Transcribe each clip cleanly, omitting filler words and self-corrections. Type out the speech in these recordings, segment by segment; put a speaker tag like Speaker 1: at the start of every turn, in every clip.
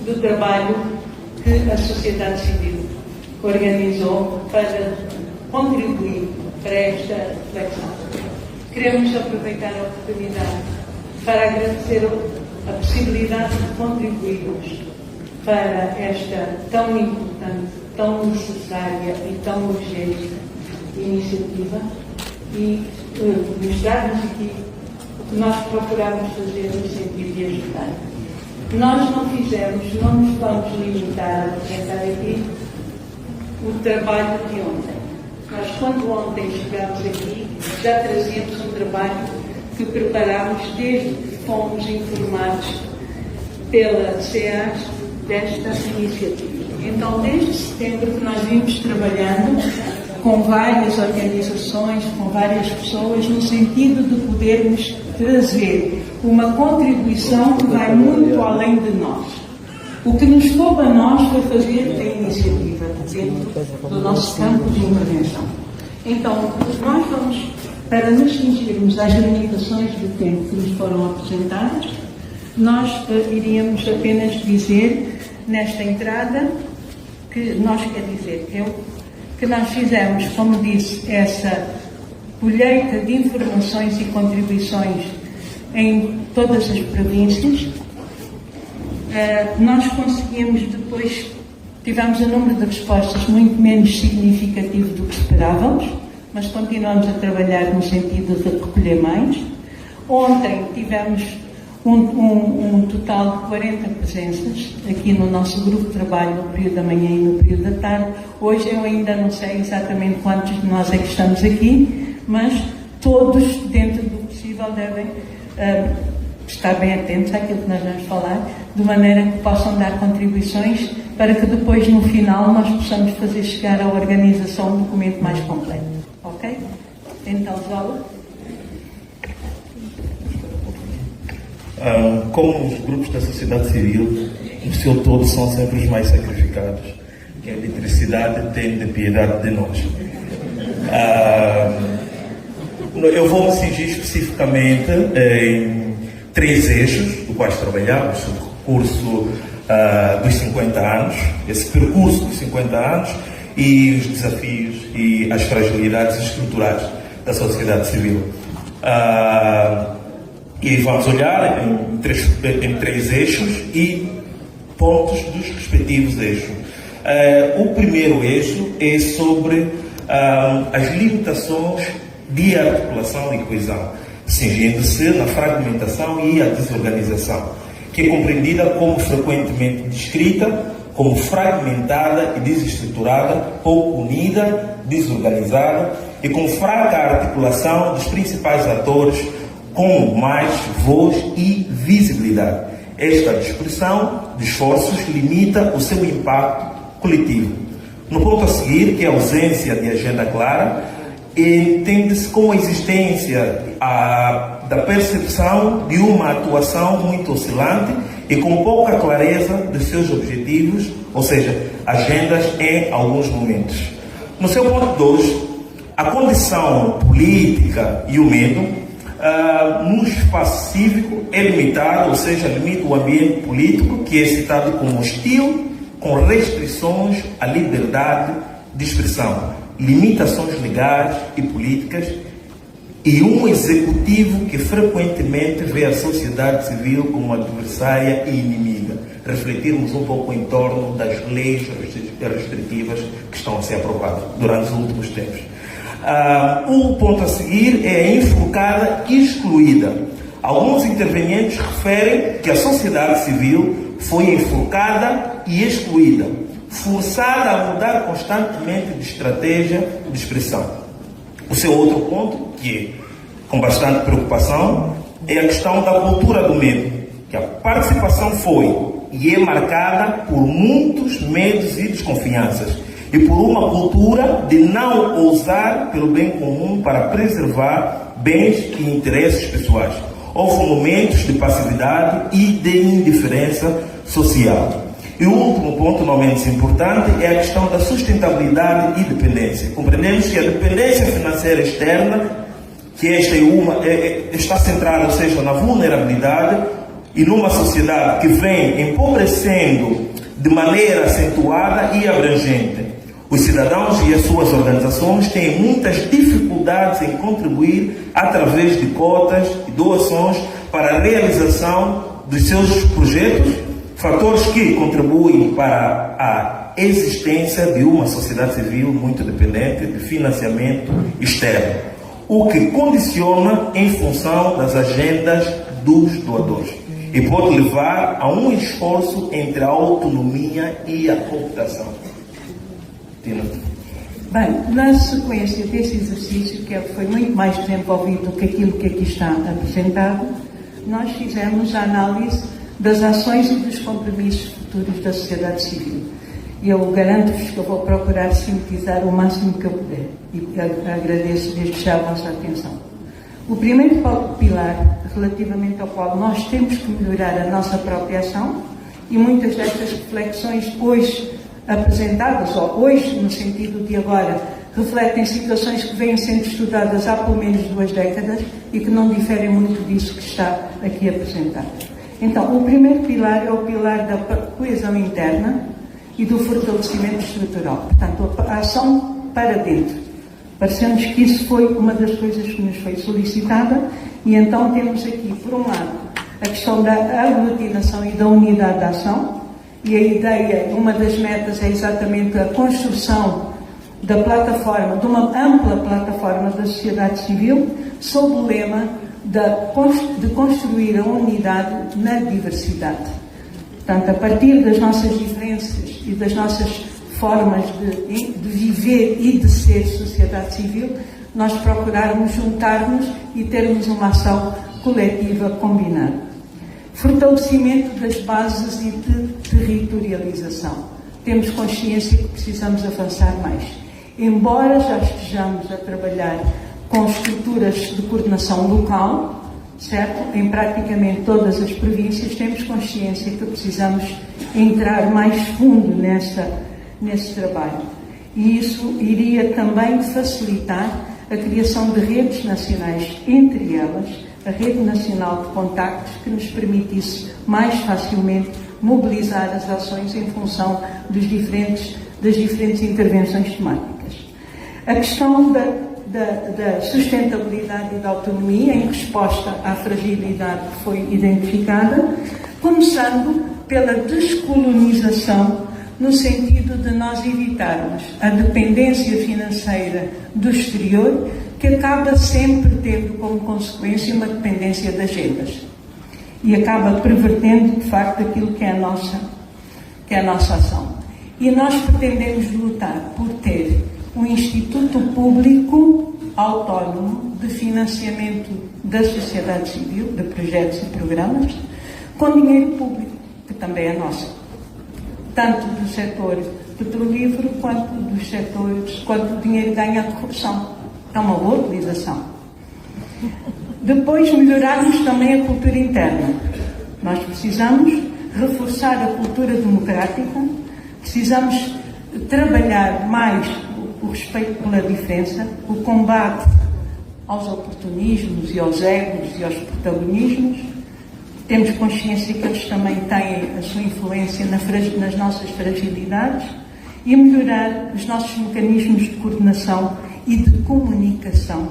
Speaker 1: do trabalho que a sociedade civil organizou para contribuir para esta reflexão. Queremos aproveitar a oportunidade para agradecer a possibilidade de contribuirmos para esta tão importante, tão necessária e tão urgente iniciativa e mostrar-nos aqui o que nós procuramos fazer no sentido de ajudar. Nós não nos vamos limitar a apresentar aqui o trabalho de ontem. Nós, quando ontem chegámos aqui, já trazíamos um trabalho que preparámos desde que fomos informados pela SEAS desta iniciativa. Então, desde setembro que nós vimos trabalhando com várias organizações, com várias pessoas, no sentido de podermos trazer uma contribuição que vai muito além de nós. O que nos coube a nós foi fazer a iniciativa dentro do nosso campo de intervenção. Então, nós vamos, para nos cingirmos às limitações do tempo que nos foram apresentadas, nós iríamos apenas dizer, nesta entrada, que nós fizemos, como disse, essa colheita de informações e contribuições em todas as províncias. Nós conseguimos depois, tivemos um número de respostas muito menos significativo do que esperávamos, mas continuamos a trabalhar no sentido de recolher mais. Ontem tivemos um total de 40 presenças aqui no nosso grupo de trabalho no período da manhã e no período da tarde. Hoje eu ainda não sei exatamente quantos de nós é que estamos aqui, mas todos, dentro do possível, devem estar bem atentos àquilo que nós vamos falar, de maneira que possam dar contribuições para que depois, no final, nós possamos fazer chegar à organização um documento mais completo. Ok? Então, Zola.
Speaker 2: Como os grupos da sociedade civil, no seu todo, são sempre os mais sacrificados, que a eletricidade tem de piedade de nós. Eu vou me cingir especificamente em 3 eixos, do quais trabalhamos, o percurso dos 50 anos, esse percurso dos 50 anos e os desafios e as fragilidades estruturais da sociedade civil. E vamos olhar em três eixos e pontos dos respectivos eixos. O primeiro eixo é sobre as limitações de articulação e coesão, cingindo-se na fragmentação e a desorganização, que é compreendida como frequentemente descrita como fragmentada e desestruturada, pouco unida, desorganizada e com fraca articulação dos principais atores com mais voz e visibilidade. Esta dispersão de esforços limita o seu impacto coletivo. No ponto a seguir, que é a ausência de agenda clara, entende-se como a existência da percepção de uma atuação muito oscilante e com pouca clareza de seus objetivos, ou seja, agendas em alguns momentos. No seu ponto 2, a condição política e o medo no espaço cívico é limitado, ou seja, limita o ambiente político, que é citado como hostil, com restrições à liberdade de expressão, limitações legais e políticas, e um executivo que frequentemente vê a sociedade civil como adversária e inimiga. Refletirmos um pouco em torno das leis restritivas que estão a ser aprovadas durante os últimos tempos. O ponto a seguir é a enforcada e excluída. Alguns intervenientes referem que a sociedade civil foi enforcada e excluída, forçada a mudar constantemente de estratégia de expressão. O seu outro ponto, que é com bastante preocupação, é a questão da cultura do medo, que a participação foi e é marcada por muitos medos e desconfianças, e por uma cultura de não ousar pelo bem comum para preservar bens e interesses pessoais. Houve momentos de passividade e de indiferença social. E o último ponto, não menos importante, é a questão da sustentabilidade e dependência. Compreendemos que a dependência financeira externa, que esta está centrada, ou seja, na vulnerabilidade, e numa sociedade que vem empobrecendo de maneira acentuada e abrangente. Os cidadãos e as suas organizações têm muitas dificuldades em contribuir através de cotas e doações para a realização dos seus projetos, fatores que contribuem para a existência de uma sociedade civil muito dependente de financiamento externo, o que condiciona em função das agendas dos doadores e pode levar a um esforço entre a autonomia e a cooptação. Tina.
Speaker 1: Bem, na sequência desse exercício, que foi muito mais desenvolvido do que aquilo que aqui está apresentado, nós fizemos a análise das ações e dos compromissos futuros da sociedade civil. E eu garanto-vos que eu vou procurar sintetizar o máximo que eu puder. E agradeço desde já a vossa atenção. O primeiro pilar, relativamente ao qual nós temos que melhorar a nossa própria ação, e muitas destas reflexões hoje apresentadas, ou hoje, no sentido de agora, refletem situações que vêm sendo estudadas há pelo menos 2 décadas e que não diferem muito disso que está aqui apresentado. Então, o primeiro pilar é o pilar da coesão interna e do fortalecimento estrutural. Portanto, a ação para dentro. Parecemos que isso foi uma das coisas que nos foi solicitada e então temos aqui, por um lado, a questão da aglutinação e da unidade da ação, e a ideia, uma das metas é exatamente a construção da plataforma, de uma ampla plataforma da sociedade civil, sob o lema de construir a unidade na diversidade. Portanto, a partir das nossas diferenças e das nossas formas de viver e de ser sociedade civil, nós procurarmos juntar-nos e termos uma ação coletiva combinada. Fortalecimento das bases e de territorialização. Temos consciência que precisamos avançar mais. Embora já estejamos a trabalhar com estruturas de coordenação local, certo? Em praticamente todas as províncias, temos consciência que precisamos entrar mais fundo nesse trabalho. E isso iria também facilitar a criação de redes nacionais, entre elas a Rede Nacional de Contactos, que nos permitisse mais facilmente mobilizar as ações em função das diferentes intervenções temáticas. A questão da sustentabilidade e da autonomia em resposta à fragilidade que foi identificada, começando pela descolonização, no sentido de nós evitarmos a dependência financeira do exterior, que acaba sempre tendo como consequência uma dependência das agendas e acaba pervertendo, de facto, aquilo que é a nossa ação. E nós pretendemos lutar por ter um instituto público autónomo de financiamento da sociedade civil, de projetos e programas, com dinheiro público, que também é nosso, tanto do setor petrolífero quanto dos setores, quanto o dinheiro ganha a corrupção. É uma boa utilização. Depois, melhorarmos também a cultura interna. Nós precisamos reforçar a cultura democrática, precisamos trabalhar mais o respeito pela diferença, o combate aos oportunismos e aos egos e aos protagonismos. Temos consciência que eles também têm a sua influência nas nossas fragilidades e melhorar os nossos mecanismos de coordenação e de comunicação,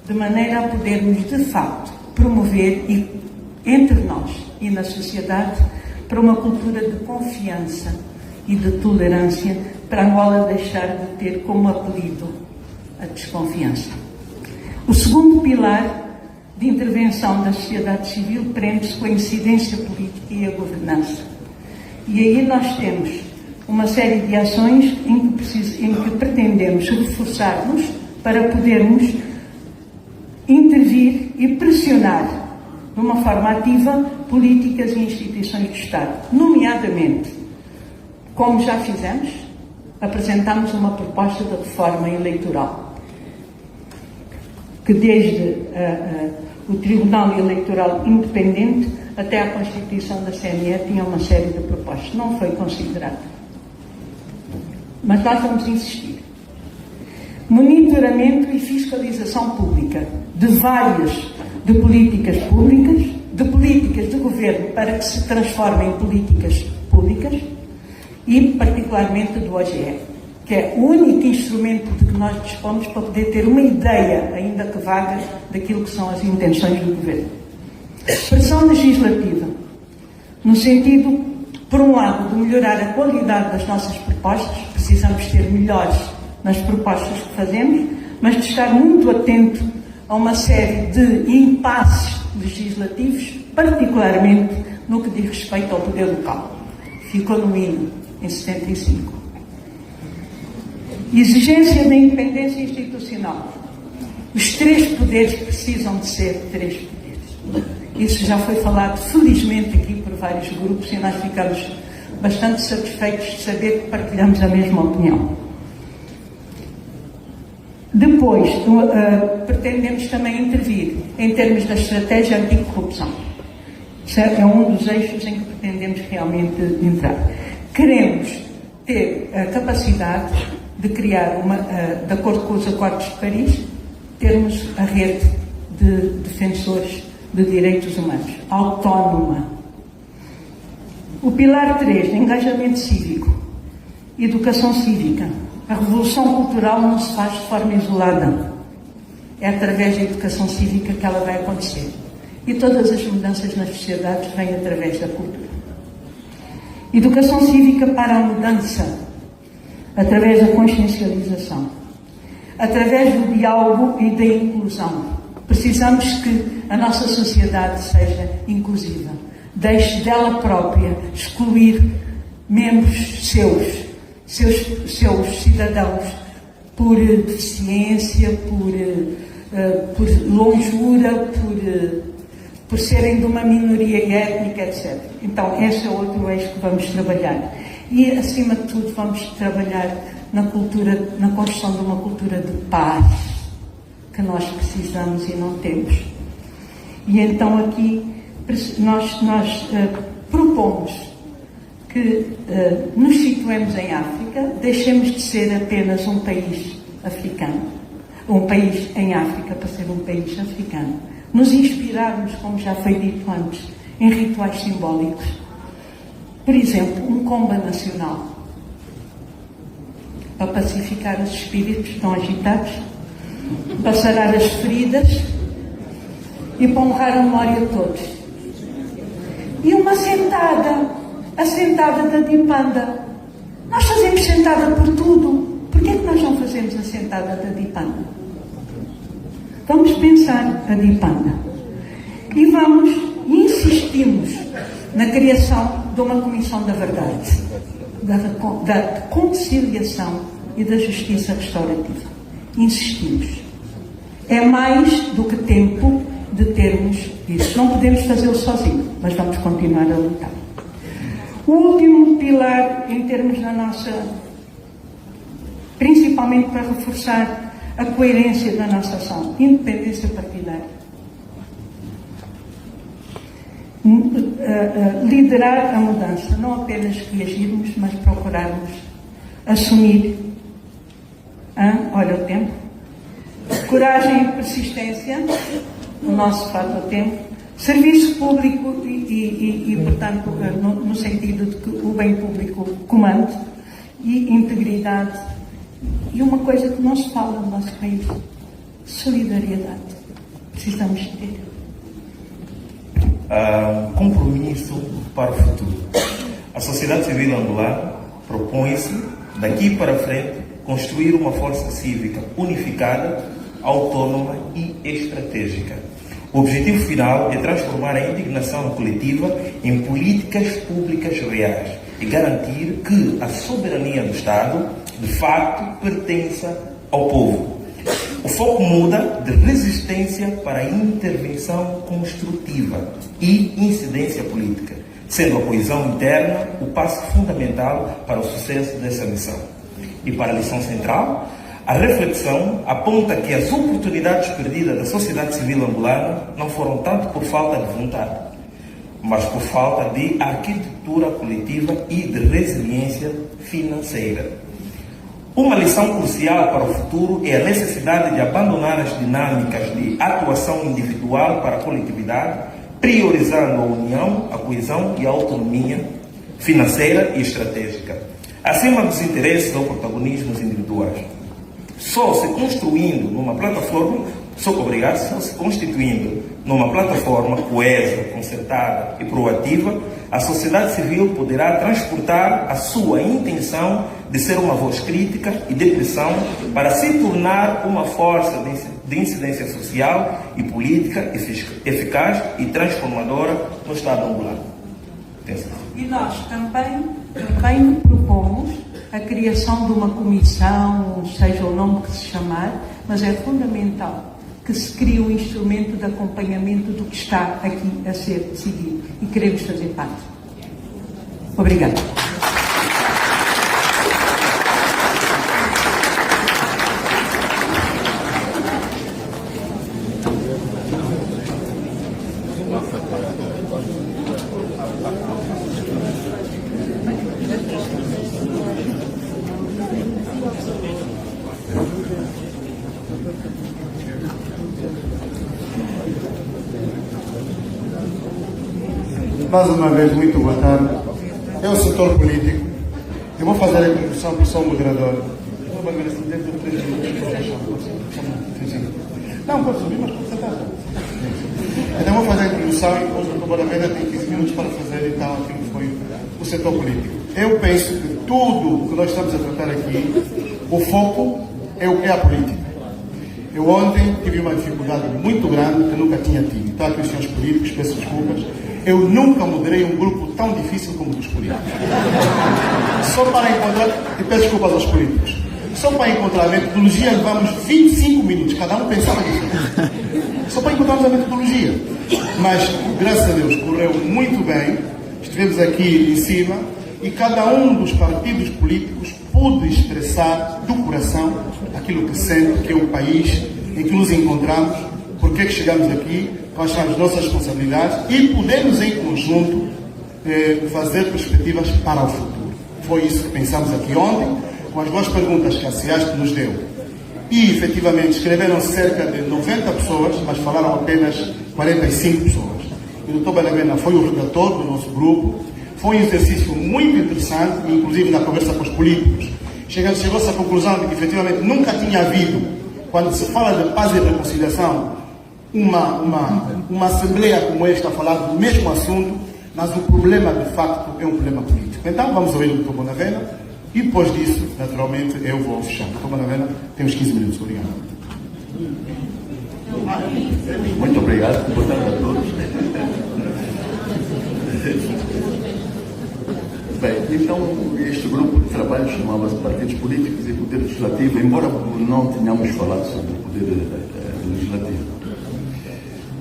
Speaker 1: de maneira a podermos, de facto, promover entre nós e na sociedade para uma cultura de confiança e de tolerância, para Angola deixar de ter como apelido a desconfiança. O segundo pilar de intervenção da sociedade civil prende-se com a incidência política e a governança. E aí nós temos uma série de ações em que pretendemos reforçar-nos para podermos intervir e pressionar de uma forma ativa políticas e instituições do Estado. Nomeadamente, como já fizemos, apresentamos uma proposta de reforma eleitoral, que desde o Tribunal Eleitoral Independente até à Constituição da CNE tinha uma série de propostas. Não foi considerada. Mas nós vamos insistir. Monitoramento e fiscalização pública de políticas públicas, de políticas de governo para que se transformem em políticas públicas e, particularmente, do OGE, que é o único instrumento de que nós dispomos para poder ter uma ideia, ainda que vaga, daquilo que são as intenções do governo. Pressão legislativa, no sentido, por um lado, de melhorar a qualidade das nossas propostas, precisamos ser melhores nas propostas que fazemos, mas de estar muito atento a uma série de impasses legislativos, particularmente no que diz respeito ao poder local. Ficou no hino, em 75. Exigência da independência institucional. Os 3 poderes precisam de ser 3 poderes. Isso já foi falado, felizmente, aqui por vários grupos e nós ficamos bastante satisfeitos de saber que partilhamos a mesma opinião. Depois, pretendemos também intervir em termos da estratégia anticorrupção. Isso é um dos eixos em que pretendemos realmente entrar. Queremos ter a capacidade de criar, de acordo com os acordos de Paris, termos a rede de defensores de direitos humanos, autónoma. O pilar 3, engajamento cívico, educação cívica. A revolução cultural não se faz de forma isolada. É através da educação cívica que ela vai acontecer. E todas as mudanças nas sociedades vêm através da cultura. Educação cívica para a mudança, através da consciencialização, através do diálogo e da inclusão. Precisamos que a nossa sociedade seja inclusiva. Deixe dela própria excluir membros seus cidadãos por deficiência, por longura, por serem de uma minoria étnica, etc. Então, esse é outro eixo que vamos trabalhar. E, acima de tudo, vamos trabalhar na construção de uma cultura de paz, que nós precisamos e não temos. E então aqui nós propomos que nos situemos em África, deixemos de ser apenas um país africano, um país em África para ser um país africano. Nos inspirarmos, como já foi dito antes, em rituais simbólicos. Por exemplo, um comba nacional, para pacificar os espíritos que estão agitados, para sarar as feridas e para honrar a memória de todos. E uma sentada, a sentada da Dipanda. Nós fazemos sentada por tudo. Por que é que nós não fazemos a sentada da Dipanda? Vamos pensar a Dipanda. E insistimos na criação de uma comissão da verdade, da conciliação e da justiça restaurativa. Insistimos. É mais do que tempo de termos isso. Não podemos fazê-lo sozinho, mas vamos continuar a lutar. O último pilar, em termos da nossa, principalmente para reforçar a coerência da nossa ação, independência partidária. Liderar a mudança, não apenas reagirmos, mas procurarmos assumir. Olha o tempo. Coragem e persistência, o nosso fato o tempo. Serviço público e portanto, no sentido de que o bem público comande, e integridade. E uma coisa que não se fala no nosso país: solidariedade. Precisamos ter.
Speaker 2: Compromisso para o futuro. A sociedade civil angolana propõe-se, daqui para frente, construir uma força cívica unificada, autônoma e estratégica. O objetivo final é transformar a indignação coletiva em políticas públicas reais e garantir que a soberania do Estado, de facto, pertença ao povo. O foco muda de resistência para intervenção construtiva e incidência política, sendo a coesão interna o passo fundamental para o sucesso dessa missão. E para a lição central, a reflexão aponta que as oportunidades perdidas da sociedade civil angolana não foram tanto por falta de vontade, mas por falta de arquitetura coletiva e de resiliência financeira. Uma lição crucial para o futuro é a necessidade de abandonar as dinâmicas de atuação individual para a coletividade priorizando a união, a coesão e a autonomia financeira e estratégica, acima dos interesses ou protagonismos individuais. Só se constituindo numa plataforma coesa, concertada e proativa, a sociedade civil poderá transportar a sua intenção de ser uma voz crítica e de pressão para se tornar uma força de incidência social e política eficaz e transformadora no Estado angolano.
Speaker 1: E nós também propomos a criação de uma comissão, seja o nome que se chamar, mas é fundamental que se crie um instrumento de acompanhamento do que está aqui a ser decidido e queremos fazer parte. Obrigada.
Speaker 3: Mais uma vez, muito boa tarde. É o setor político. Eu vou fazer a introdução porque sou moderador. Não, pode subir, mas pode sentar. Então vou fazer a introdução e depois o Dr. Bonavena tem 15 minutos para fazer então aquilo que foi o setor político. Eu penso que tudo o que nós estamos a tratar aqui, o foco é o que é a política. Eu ontem tive uma dificuldade muito grande que nunca tinha tido. Então, aqui os senhores políticos, peço desculpas. Eu nunca moderei um grupo tão difícil como o dos políticos. Só para encontrar, e peço desculpas aos políticos, só para encontrar a metodologia levamos 25 minutos, cada um pensava nisso. Só para encontrarmos a metodologia. Mas, graças a Deus, correu muito bem, estivemos aqui em cima e cada um dos partidos políticos pôde expressar do coração aquilo que sente, que é o país em que nos encontramos, porque é que chegamos aqui, quais são as nossas responsabilidades e podemos em conjunto fazer perspectivas para o futuro. Foi isso que pensamos aqui ontem, com as duas perguntas que a CIASP nos deu. E, efetivamente, escreveram cerca de 90 pessoas, mas falaram apenas 45 pessoas. O Dr. Bonavena foi o redator do nosso grupo. Foi um exercício muito interessante, inclusive na conversa com os políticos. Chegou-se à conclusão de que, efetivamente, nunca tinha havido, quando se fala de paz e reconciliação, uma assembleia como esta a falar do mesmo assunto, mas o problema, de facto, é um problema político. Então, vamos ouvir o Dr. Bonavena e, depois disso, naturalmente, eu vou fechar. Dr. Bonavena, tem uns 15 minutos. Obrigado.
Speaker 4: Muito obrigado. Boa tarde a todos. Bem, então, este grupo de trabalho chamava-se Partidos Políticos e Poder Legislativo, embora não tenhamos falado sobre o Poder Legislativo.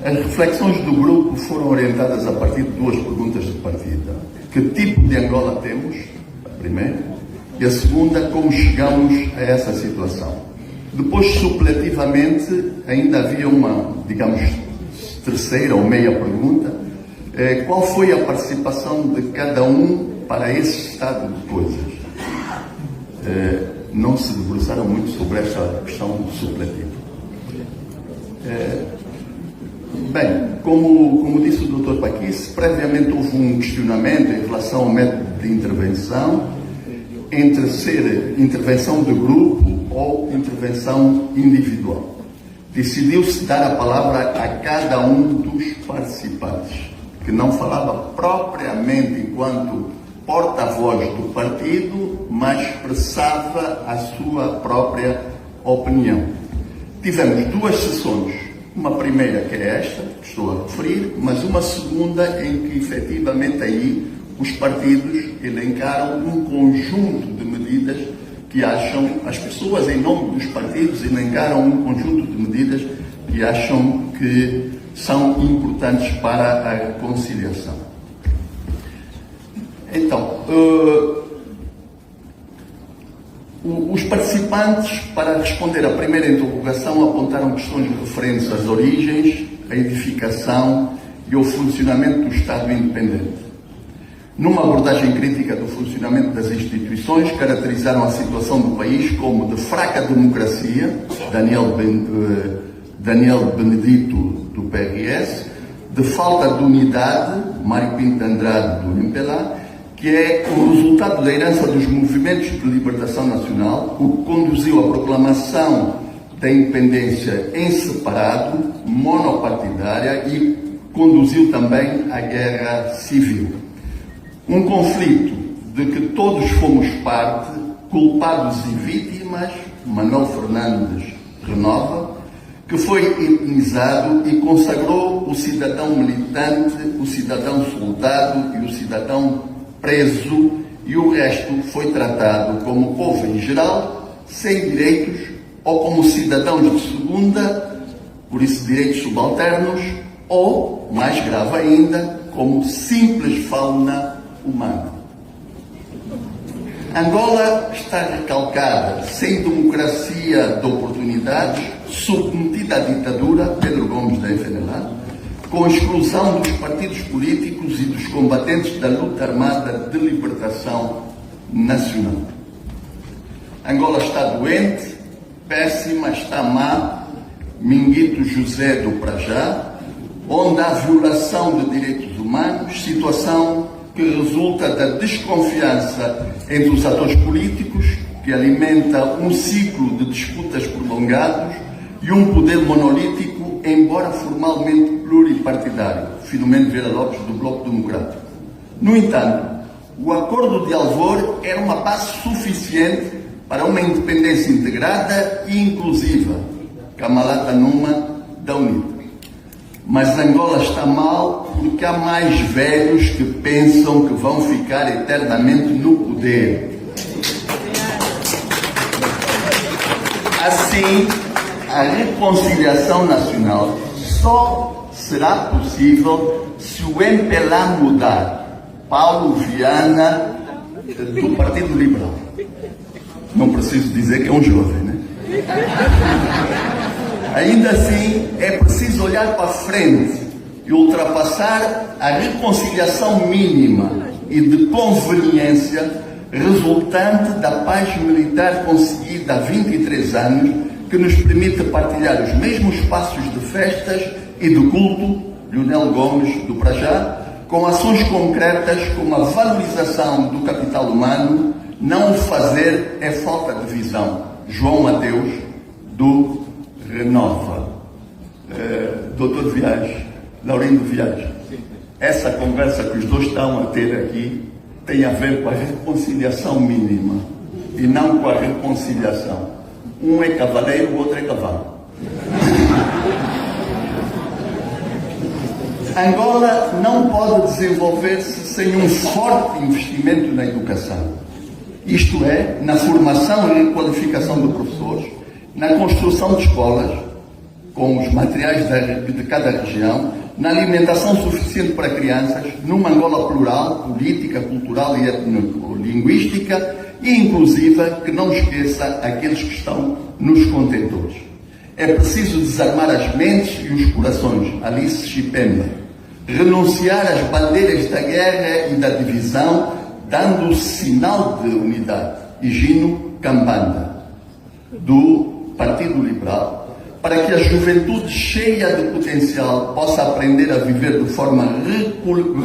Speaker 4: As reflexões do grupo foram orientadas a partir de duas perguntas de partida. Que tipo de Angola temos? A primeira. E a segunda, como chegamos a essa situação? Depois, supletivamente, ainda havia uma, digamos, terceira ou meia pergunta. Qual foi a participação de cada um para esse estado de coisas? Não se debruçaram muito sobre esta questão supletiva. Bem, como disse o Dr. Paquice, previamente houve um questionamento em relação ao método de intervenção, entre ser intervenção de grupo ou intervenção individual. Decidiu-se dar a palavra a cada um dos participantes, que não falava propriamente enquanto porta-voz do partido, mas expressava a sua própria opinião. Tivemos duas sessões, uma primeira que é esta, que estou a referir, mas uma segunda em que efetivamente aí os partidos elencaram um conjunto de medidas que acham, as pessoas em nome dos partidos elencaram um conjunto de medidas que acham que são importantes para a conciliação. Então, os participantes, para responder à primeira interrogação, apontaram questões referentes às origens, à edificação e ao funcionamento do Estado independente. Numa abordagem crítica do funcionamento das instituições, caracterizaram a situação do país como de fraca democracia, Daniel Benedito, do PRS, de falta de unidade, Mário Pinto Andrade do MPLA, que é o resultado da herança dos movimentos de libertação nacional, o que conduziu à proclamação da independência em separado, monopartidária, e conduziu também à guerra civil. Um conflito de que todos fomos parte, culpados e vítimas, Manuel Fernandes renova, que foi etnizado e consagrou o cidadão militante, o cidadão soldado e o cidadão preso, e o resto foi tratado como povo em geral, sem direitos, ou como cidadãos de segunda, por isso direitos subalternos, ou, mais grave ainda, como simples fauna humana. Angola está recalcada, sem democracia de oportunidades, submetida à ditadura, Pedro Gomes da FNLA, com a exclusão dos partidos políticos e dos combatentes da luta armada de libertação nacional. Angola está doente, péssima, está má, Minguito José do Prajá, onde há violação de direitos humanos, situação que resulta da desconfiança entre os atores políticos, que alimenta um ciclo de disputas prolongados e um poder monolítico, embora formalmente pluripartidário. Filomeno Vieira Lopes, do Bloco Democrático. No entanto, o Acordo de Alvor era uma base suficiente para uma independência integrada e inclusiva, Camalata Numa, da UNITA. Mas Angola está mal porque há mais velhos que pensam que vão ficar eternamente no poder. Assim, a reconciliação nacional só será possível se o MPLA mudar. Paulo Viana, do Partido Liberal. Não preciso dizer que é um jovem, né? Ainda assim, é preciso olhar para frente e ultrapassar a reconciliação mínima e de conveniência resultante da paz militar conseguida há 23 anos, que nos permite partilhar os mesmos espaços de festas e de culto, Leonel Gomes, do Prajá, com ações concretas como a valorização do capital humano. Não o fazer é falta de visão. João Mateus, do Renova. Doutor Viagem, Laurindo Viagem, essa conversa que os dois estão a ter aqui tem a ver com a reconciliação mínima e não com a reconciliação. Um é cavaleiro, o outro é cavalo. Angola não pode desenvolver-se sem um forte investimento na educação. Isto é, na formação e qualificação de professores, na construção de escolas, com os materiais de cada região, na alimentação suficiente para crianças, numa Angola plural, política, cultural e etnolinguística, e inclusiva, que não esqueça aqueles que estão nos contentores. É preciso desarmar as mentes e os corações, Alice Chipemba, renunciar às bandeiras da guerra e da divisão, dando sinal de unidade, Higino Cambanda, do Partido Liberal, para que a juventude cheia de potencial possa aprender a viver de forma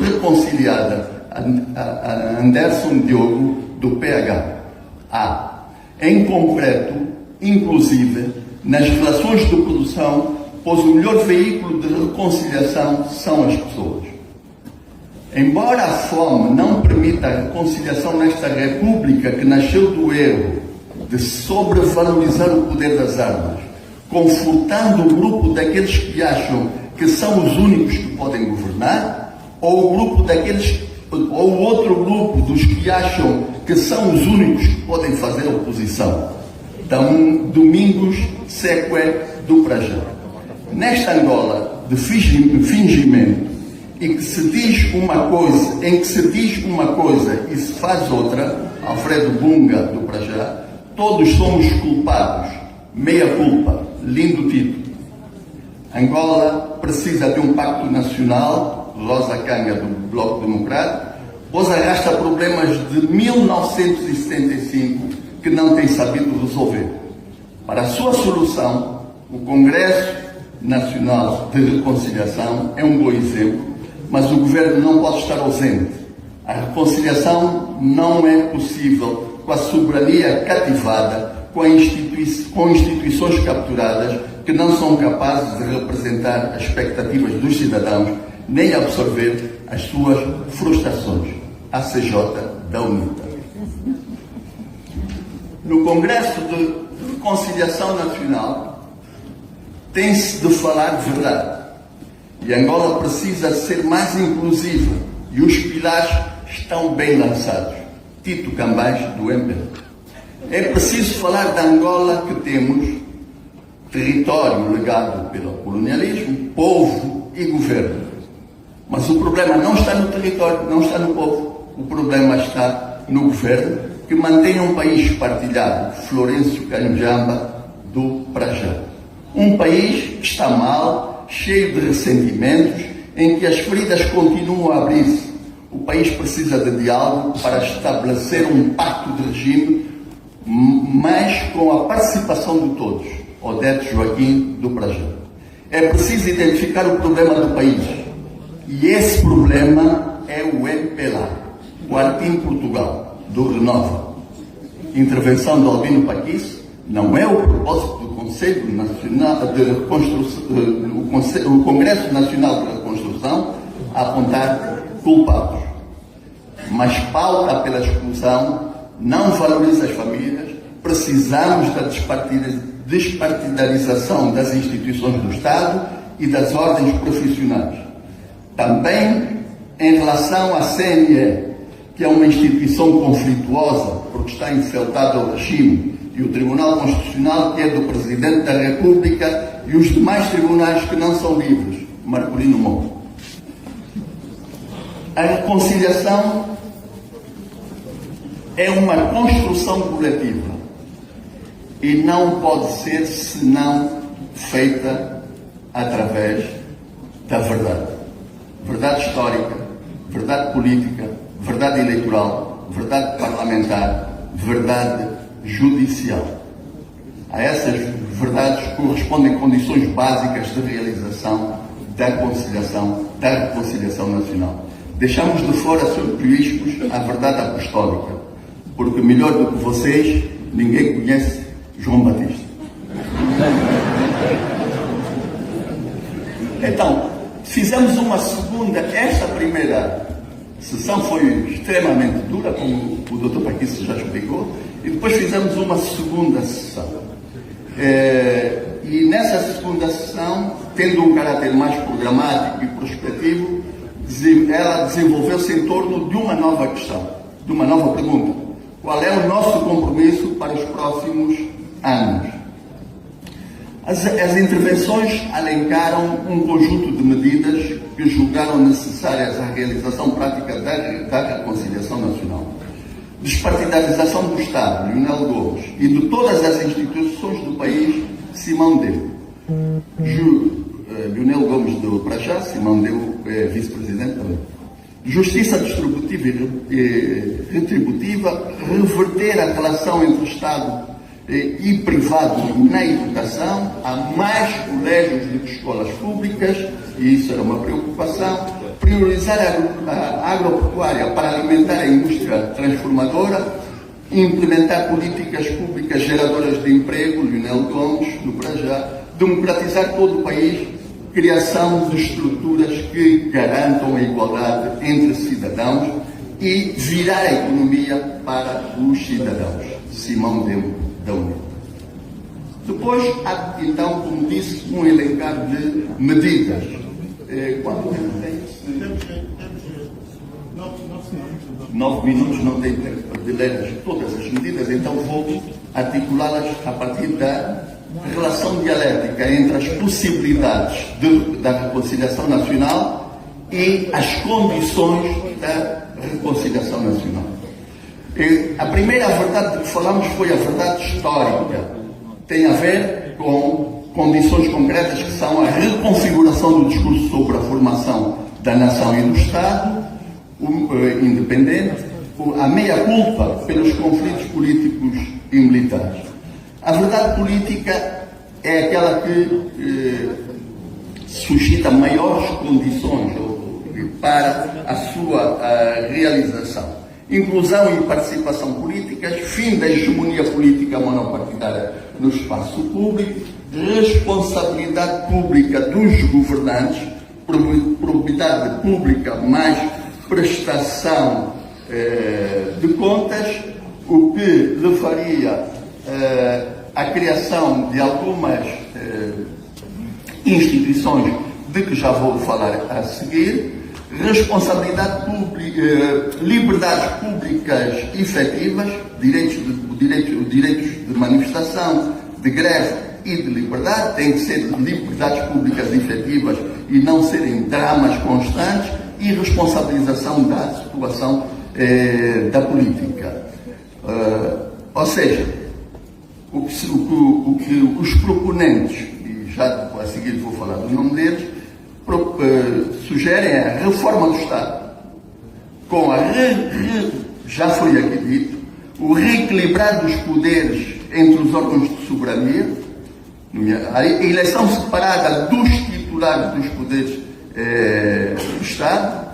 Speaker 4: reconciliada, a Anderson Diogo, do PH. Em concreto, inclusive, nas relações de produção, pois o melhor veículo de reconciliação são as pessoas. Embora a fome não permita a reconciliação nesta república que nasceu do erro de sobrevalorizar o poder das armas, confortando o grupo daqueles que acham que são os únicos que podem governar, ou o grupo daqueles, ou o outro grupo dos que acham que são os únicos que podem fazer oposição. Domingos Seque do Prajá. Nesta Angola de fingimento, em que se diz uma coisa e se faz outra, Alfredo Bunga do Prajá, todos somos culpados. Meia culpa, lindo título. Angola precisa de um pacto nacional, Rosa Canga do Bloco Democrático, pois arrasta problemas de 1975 que não tem sabido resolver. Para a sua solução, o Congresso Nacional de Reconciliação é um bom exemplo, mas o governo não pode estar ausente. A reconciliação não é possível com a soberania cativada, com instituições capturadas que não são capazes de representar as expectativas dos cidadãos nem absorver as suas frustrações. ACJ da UNITA. No Congresso de Reconciliação Nacional tem-se de falar de verdade. E Angola precisa ser mais inclusiva e os pilares estão bem lançados. Tito Cambais, do MPL. É preciso falar da Angola que temos, território legado pelo colonialismo, povo e governo. Mas o problema não está no território, não está no povo. O problema está no governo, que mantém um país partilhado, Florencio Canjamba, do Prajá. Um país que está mal, cheio de ressentimentos, em que as feridas continuam a abrir-se. O país precisa de diálogo para estabelecer um pacto de regime, mas com a participação de todos. Odete Joaquim, do Prajá. É preciso identificar o problema do país. E esse problema é o MPLA, o Artim Portugal, do Renova. Intervenção de Albino Paquis não é o propósito do Conselho Nacional de Reconstrução, o Congresso Nacional de Reconstrução, a apontar culpados. Mas pauta pela exclusão, não valoriza as famílias, precisamos da despartidarização das instituições do Estado e das ordens profissionais. Também em relação à CNE, que é uma instituição conflituosa, porque está infiltrada ao regime, e o Tribunal Constitucional, que é do Presidente da República, e os demais tribunais que não são livres, Marcolino Monte. A reconciliação é uma construção coletiva e não pode ser senão feita através da verdade. Verdade histórica, verdade política, verdade eleitoral, verdade parlamentar, verdade judicial. A essas verdades correspondem condições básicas de realização da reconciliação nacional. Deixamos de fora, Sr. Priuscos, a verdade apostólica, porque melhor do que vocês, ninguém conhece João Batista. Então, fizemos uma segunda, esta primeira sessão foi extremamente dura, como o Dr. Paquis já explicou, e depois fizemos uma segunda sessão. E nessa segunda sessão, tendo um caráter mais programático e prospectivo, ela desenvolveu-se em torno de uma nova questão, de uma nova pergunta. Qual é o nosso compromisso para os próximos anos? As intervenções alencaram um conjunto de medidas que julgaram necessárias à realização prática da reconciliação nacional. Despartidarização do Estado, Leonel Gomes, e de todas as instituições do país, Simão Deu. Leonel Gomes do Prajá, Simão Deu é vice-presidente também. Justiça distributiva e retributiva, reverter a relação entre o Estado e privado na educação, há mais colégios do que escolas públicas, e isso era uma preocupação. Priorizar a agropecuária para alimentar a indústria transformadora, implementar políticas públicas geradoras de emprego, Leonel Gomes, do Prajá, democratizar todo o país, criação de estruturas que garantam a igualdade entre cidadãos e virar a economia para os cidadãos. Simão Deu, da UNITA. Depois há, então, como disse, um elencar de medidas. Quanto tempo tem? 9 minutos, não tem tempo de ler todas as medidas, então vou articulá-las a partir da relação dialética entre as possibilidades da reconciliação nacional e as condições da reconciliação nacional. A primeira verdade de que falamos foi a verdade histórica. Tem a ver com condições concretas que são a reconfiguração do discurso sobre a formação da nação e do Estado independente, a meia-culpa pelos conflitos políticos e militares. A verdade política é aquela que suscita maiores condições para a sua realização. Inclusão e participação políticas, fim da hegemonia política monopartidária no espaço público, responsabilidade pública dos governantes, probidade pública mais prestação de contas, o que levaria à criação de algumas instituições de que já vou falar a seguir, responsabilidade pública, liberdades públicas efetivas, direitos de manifestação, de greve e de liberdade, têm que ser liberdades públicas efetivas e não serem dramas constantes, e responsabilização da situação da política. Ou seja, o que os proponentes, e já a seguir vou falar do nome deles, sugerem a reforma do Estado, com já foi aqui dito, o reequilibrar dos poderes entre os órgãos de soberania, a eleição separada dos titulares dos poderes do Estado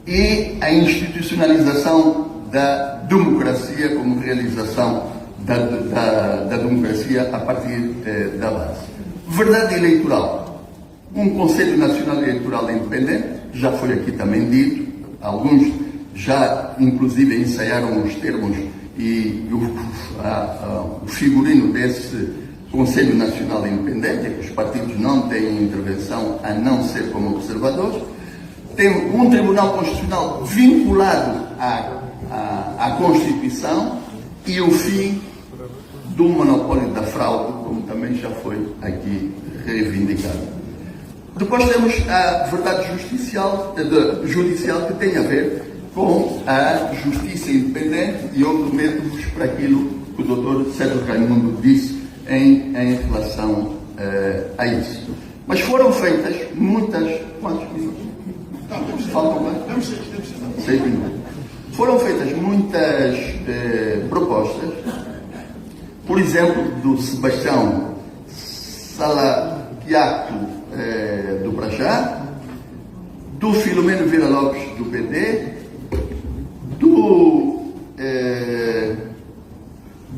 Speaker 4: e a institucionalização da democracia como realização da democracia a partir da base. Verdade eleitoral. Um Conselho Nacional Eleitoral Independente, já foi aqui também dito, alguns já inclusive ensaiaram os termos e o figurino desse Conselho Nacional Independente, é que os partidos não têm intervenção a não ser como observadores. Tem um Tribunal Constitucional vinculado à Constituição e o fim do monopólio da fraude, como também já foi aqui reivindicado. Depois temos a verdade judicial que tem a ver com a justiça independente, e eu prometo-vos para aquilo que o Dr. Sérgio Raimundo disse em relação a isso. Mas foram feitas muitas... Quantos minutos? Faltam mais? 6 minutos. Foram feitas muitas propostas, por exemplo, do Sebastião Salaquiato do Brajá, do Filomeno Vieira Lopes do PD, do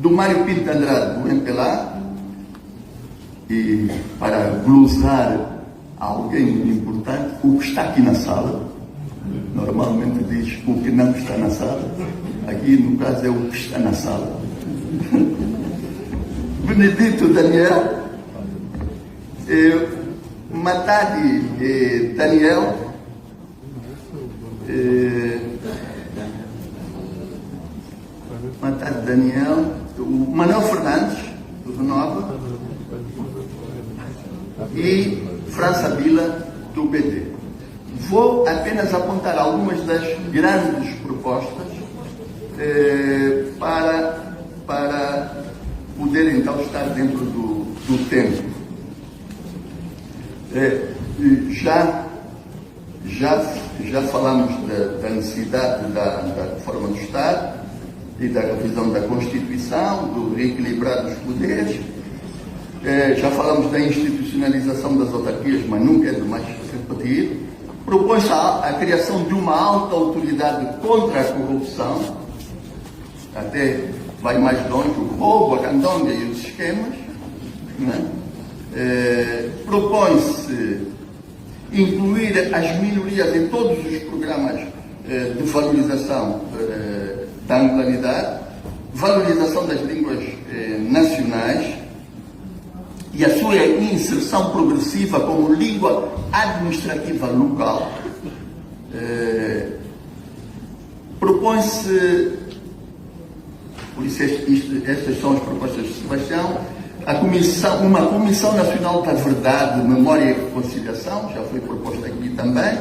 Speaker 4: Mário Pinto Andrade do MPLA, e para glosar alguém importante, o que está aqui na sala, normalmente diz o que não está na sala, aqui no caso é o que está na sala. Benedito Daniel, Matadi Daniel, o Manuel Fernandes, do Renova, e França Vila, do BD. Vou apenas apontar algumas das grandes propostas para poder então estar dentro do tempo. Já falamos da necessidade da reforma do Estado e da revisão da Constituição, do reequilibrar dos poderes. Já falamos da institucionalização das autarquias, mas nunca é demais repetir. Propõe-se a criação de uma alta autoridade contra a corrupção, até vai mais longe, o roubo, a candonga e os esquemas. Propõe-se incluir as minorias em todos os programas de valorização da angularidade, valorização das línguas nacionais e a sua inserção progressiva como língua administrativa local. Propõe-se, por isso estas são as propostas de Sebastião, uma Comissão Nacional da Verdade, Memória e Reconciliação, já foi proposta aqui também,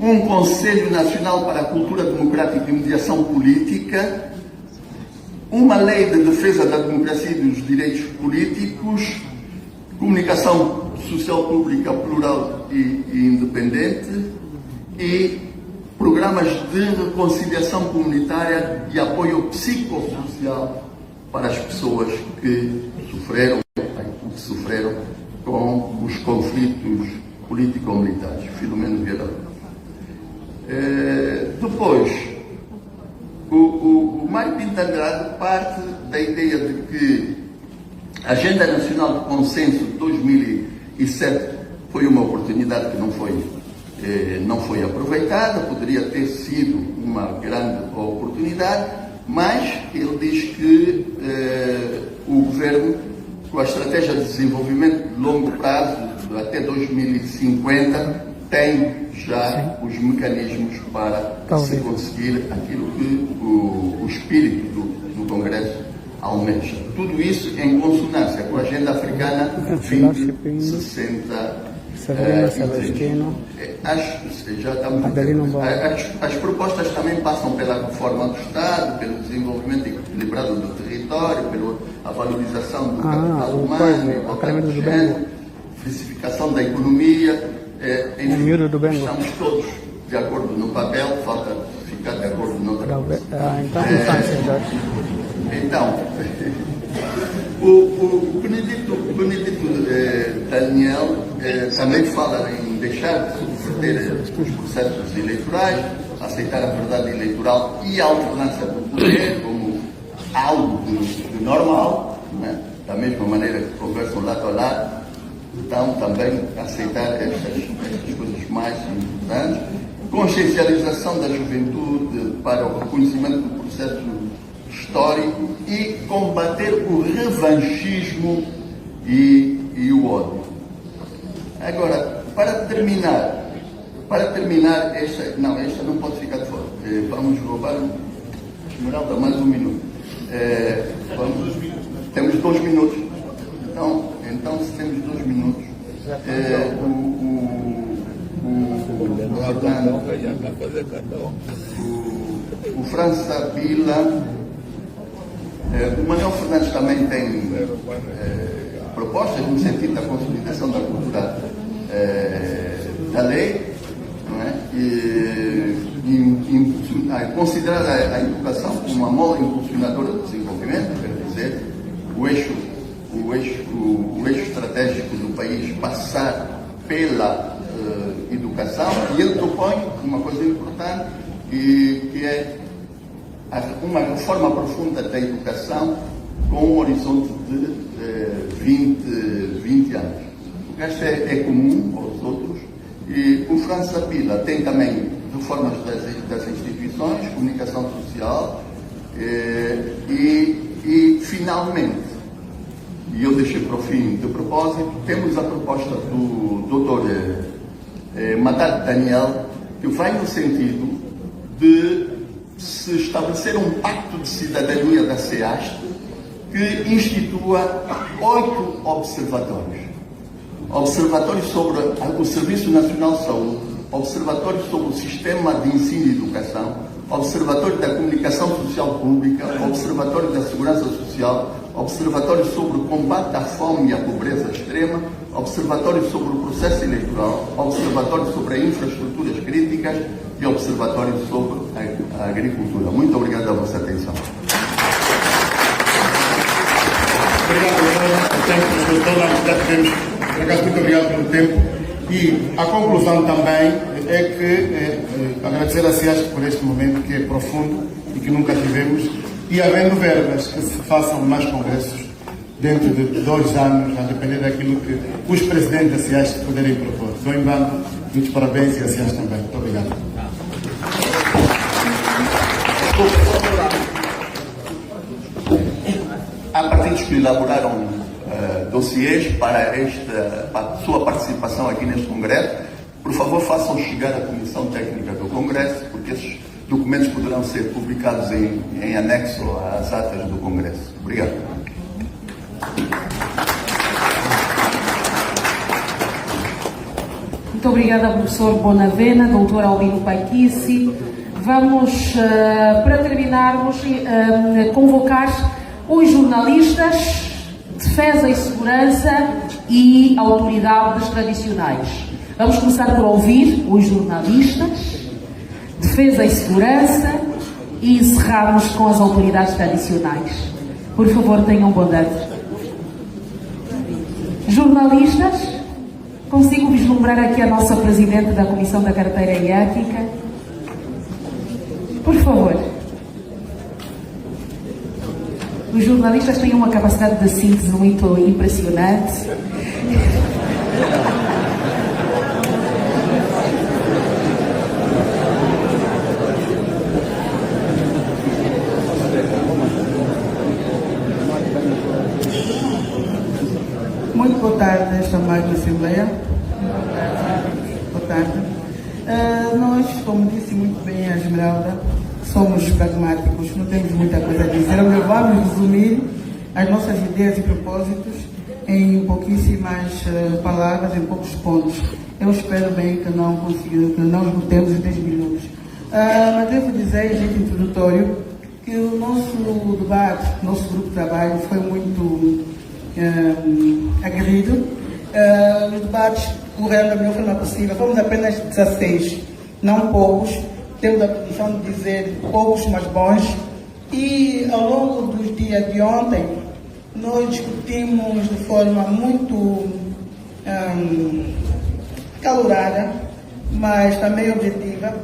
Speaker 4: um Conselho Nacional para a Cultura Democrática e Mediação Política, uma Lei de Defesa da Democracia e dos Direitos Políticos, comunicação social pública plural e independente, e programas de reconciliação comunitária e apoio psicossocial para as pessoas que sofreram com os conflitos político-militares, Filomeno Vieira. Depois, o Mário Pinto Andrade parte da ideia de que a Agenda Nacional de Consenso de 2007 foi uma oportunidade que não foi aproveitada, poderia ter sido uma grande oportunidade, mas ele diz que o governo, com a estratégia de desenvolvimento de longo prazo, até 2050, tem já os mecanismos para se conseguir aquilo que o espírito do Congresso almeja. Tudo isso em consonância com a Agenda Africana 2060. As propostas também passam pela reforma do Estado, pelo desenvolvimento equilibrado do território, pela valorização do capital humano, diversificação da economia. Enfim, estamos todos de acordo no papel, falta ficar de acordo noutra coisa. Então, o Benedito Daniel também fala em deixar de subverter os processos eleitorais, aceitar a verdade eleitoral e a alternância do poder como algo de normal, né? Da mesma maneira que conversam lado a lado. Então, também aceitar estas coisas mais importantes. Consciencialização da juventude para o reconhecimento do processo histórico e combater o revanchismo e o ódio. Agora, para terminar, esta não pode ficar de fora. Vamos roubar, Esmeralda, mais um minuto. Temos 2 minutos. Então, se temos 2 minutos, o França Bila, o Manuel Fernandes também tem propostas no sentido da consolidação da cultura da lei, não é? E considerar a educação como uma mola impulsionadora do desenvolvimento, quer dizer, o eixo estratégico do país passar pela educação, e ele propõe uma coisa importante, que é uma reforma profunda da educação com um horizonte de 20 anos. O resto é comum aos outros. E o França Bila tem também reformas das instituições, comunicação social e finalmente, e eu deixei para o fim de propósito, temos a proposta do Dr. Matar Daniel, que vai no sentido de se estabelecer um pacto de cidadania da CEAST que institua 8 observatórios. Observatório sobre o Serviço Nacional de Saúde, Observatório sobre o Sistema de Ensino e Educação, Observatório da Comunicação Social Pública, Observatório da Segurança Social, Observatório sobre o Combate à Fome e à Pobreza Extrema, Observatório sobre o Processo Eleitoral, Observatório sobre as Infraestruturas Críticas e Observatório sobre a Agricultura. Muito obrigado a vossa atenção.
Speaker 3: Obrigado pelo tempo, doutor. Já tivemos, muito obrigado pelo tempo. E a conclusão também é que agradecer a CEAST por este momento que é profundo e que nunca tivemos, e havendo verbas que se façam mais congressos dentro de 2 anos, a depender daquilo que os presidentes da CEAST poderem propor. Dou em bando, muitos parabéns, e a CEAST também. Muito obrigado.
Speaker 4: Há partidos que elaboraram dossiês para a sua participação aqui neste Congresso. Por favor, façam chegar à Comissão Técnica do Congresso, porque esses documentos poderão ser publicados em anexo às atas do Congresso. Obrigado.
Speaker 5: Muito obrigada, professor Bonavena, doutor Albino Paiquice. Vamos, para terminarmos, convocar os jornalistas, Defesa e Segurança e autoridades tradicionais. Vamos começar por ouvir os jornalistas, Defesa e Segurança, e encerramos com as autoridades tradicionais. Por favor, tenham bondade. Jornalistas. Consigo vislumbrar aqui a nossa Presidente da Comissão da Carteira e Ética. Por favor. Os jornalistas têm uma capacidade de síntese muito impressionante.
Speaker 6: Muito boa tarde, esta magna Assembleia. Boa tarde. Nós, como disse muito bem a Esmeralda, somos pragmáticos, não temos muita coisa a dizer. Vamos resumir as nossas ideias e propósitos em pouquíssimas palavras, em poucos pontos. Eu espero bem que não esgotemos os 10 minutos. Mas devo dizer, em jeito introdutório, que o nosso debate, nosso grupo de trabalho foi muito aguerrido. Os debates correram da melhor forma possível. Fomos apenas 16, não poucos. Temos a condição de dizer poucos, mas bons. E ao longo dos dias de ontem, nós discutimos de forma muito calorada, mas também objetiva,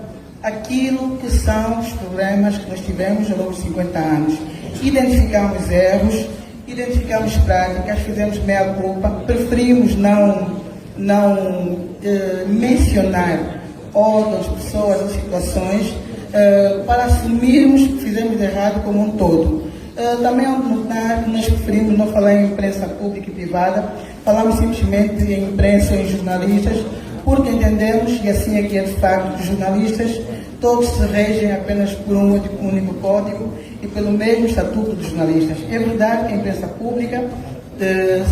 Speaker 6: aquilo que são os problemas que nós tivemos ao longo de 50 anos. Identificamos erros, identificamos práticas, fizemos meia-culpa, preferimos não mencionar órgãos, pessoas ou situações para assumirmos que fizemos errado como um todo. Também ao notar que nós preferimos não falar em imprensa pública e privada, falamos simplesmente em imprensa ou em jornalistas, porque entendemos, e assim é que é de facto, que os jornalistas todos se regem apenas por um único código e pelo mesmo estatuto dos jornalistas. É verdade que a imprensa pública,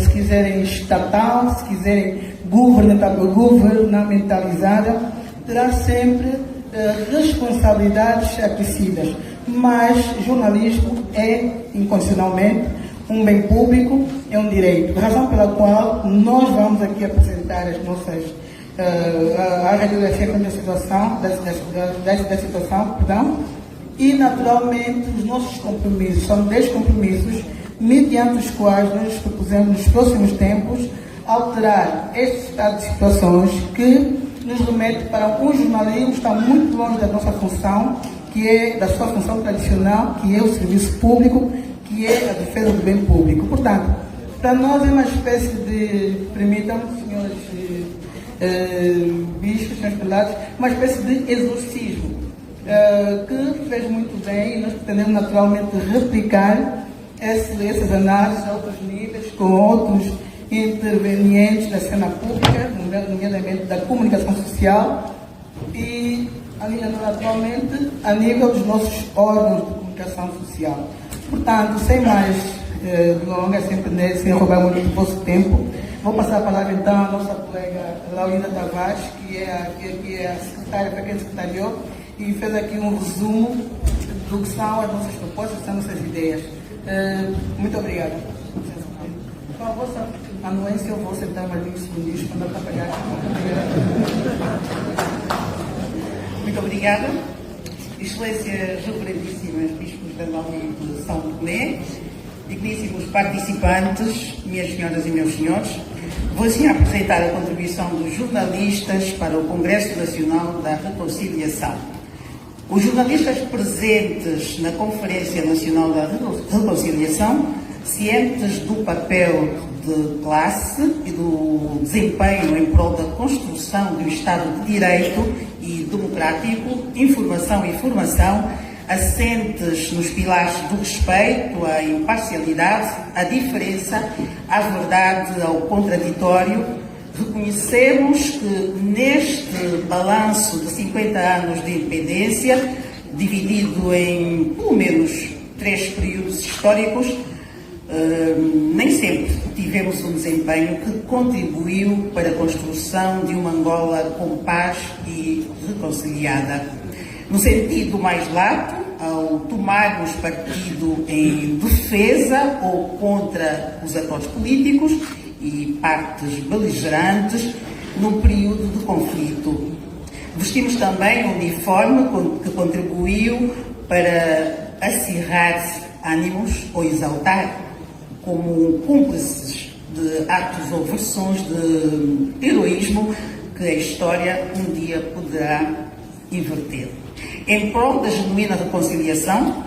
Speaker 6: se quiserem estatal, se quiserem governamentalizada, terá sempre responsabilidades acrescidas, mas jornalismo é, incondicionalmente, um bem público, é um direito, razão pela qual nós vamos aqui apresentar as nossas a radiografia da situação, e naturalmente os nossos compromissos, são 10 compromissos, mediante os quais nós propusemos nos próximos tempos alterar este estado de situações que nos remete para um jornalismo que está muito longe da nossa função, que é da sua função tradicional, que é o serviço público, que é a defesa do bem público. Portanto, para nós é uma espécie de, permitam-me, senhores bispos, senhores prelados, uma espécie de exorcismo, que fez muito bem, e nós pretendemos naturalmente replicar essas análises a outros níveis, com outros intervenientes da cena pública, nomeadamente da comunicação social, e naturalmente a nível dos nossos órgãos de comunicação social. Portanto, sem mais delongas, sem roubar muito do vosso tempo, vou passar a palavra então à nossa colega Laurina Tavares, que é a secretária, para quem secretariou, e fez aqui um resumo do que são as nossas propostas, são as nossas ideias. Muito obrigada. Com a vossa anuência, eu vou sentar mais 20 segundos para não atrapalhar.
Speaker 7: Muito obrigada. Excelências reverendíssimas bispos da Nova de São Tomé, digníssimos participantes, minhas senhoras e meus senhores, vou assim apresentar a contribuição dos jornalistas para o Congresso Nacional da Reconciliação. Os jornalistas presentes na Conferência Nacional da Reconciliação, cientes do papel de classe e do desempenho em prol da construção de um Estado de Direito e democrático, informação e formação, assentes nos pilares do respeito, à imparcialidade, à diferença, à verdade, ao contraditório, reconhecemos que neste balanço de 50 anos de independência, dividido em pelo menos 3 períodos históricos, nem sempre tivemos um desempenho que contribuiu para a construção de uma Angola com paz e reconciliada. No sentido mais lato, ao tomarmos partido em defesa ou contra os atores políticos e partes beligerantes num período de conflito. Vestimos também um uniforme que contribuiu para acirrar ânimos ou exaltar como cúmplices de atos ou versões de heroísmo que a história um dia poderá inverter. Em prol da genuína reconciliação,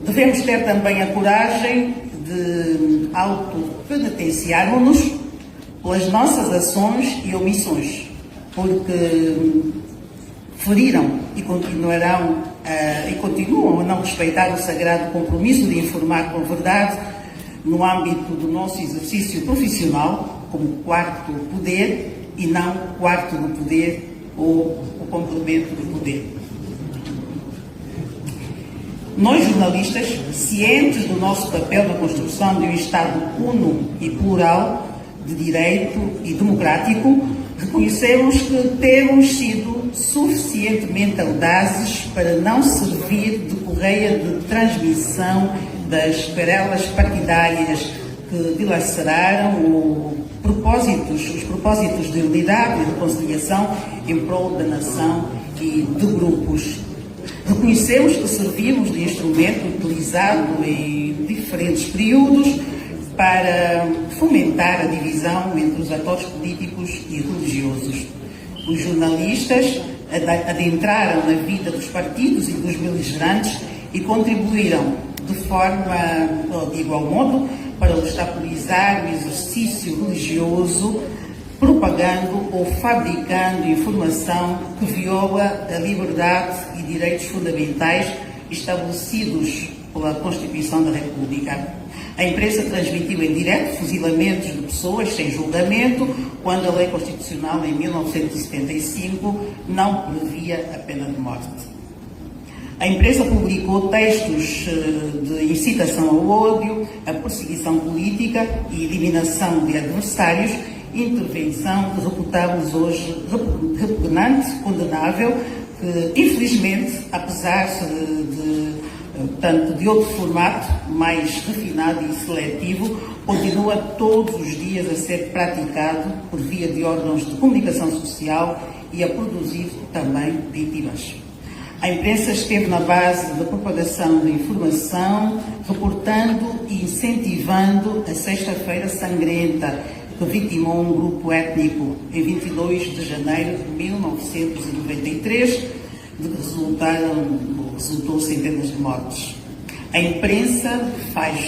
Speaker 7: devemos ter também a coragem de autopenitenciarmos-nos pelas nossas ações e omissões, porque feriram e continuam a não respeitar o sagrado compromisso de informar com verdade no âmbito do nosso exercício profissional como quarto poder e não quarto do poder ou o complemento do poder. Nós, jornalistas, cientes do nosso papel na construção de um Estado uno e plural, de direito e democrático, reconhecemos que temos sido suficientemente audazes para não servir de correia de transmissão das querelas partidárias que dilaceraram os propósitos de unidade e reconciliação em prol da nação e de grupos. Reconhecemos que servimos de instrumento utilizado em diferentes períodos para fomentar a divisão entre os atores políticos e religiosos. Os jornalistas adentraram na vida dos partidos e dos beligerantes e contribuíram de igual modo para obstaculizar o exercício religioso, propagando ou fabricando informação que viola a liberdade e direitos fundamentais estabelecidos pela Constituição da República. A imprensa transmitiu em direto fuzilamentos de pessoas sem julgamento, quando a Lei Constitucional, em 1975, não previa a pena de morte. A imprensa publicou textos de incitação ao ódio, a perseguição política e eliminação de adversários, intervenção que reputamos hoje repugnante, condenável, que infelizmente, apesar de outro formato, mais refinado e seletivo, continua todos os dias a ser praticado por via de órgãos de comunicação social e a produzir também vítimas. A imprensa esteve na base da propagação de informação, reportando e incentivando a Sexta-feira Sangrenta, que vitimou um grupo étnico em 22 de janeiro de 1993, de que resultou centenas de mortes. A imprensa faz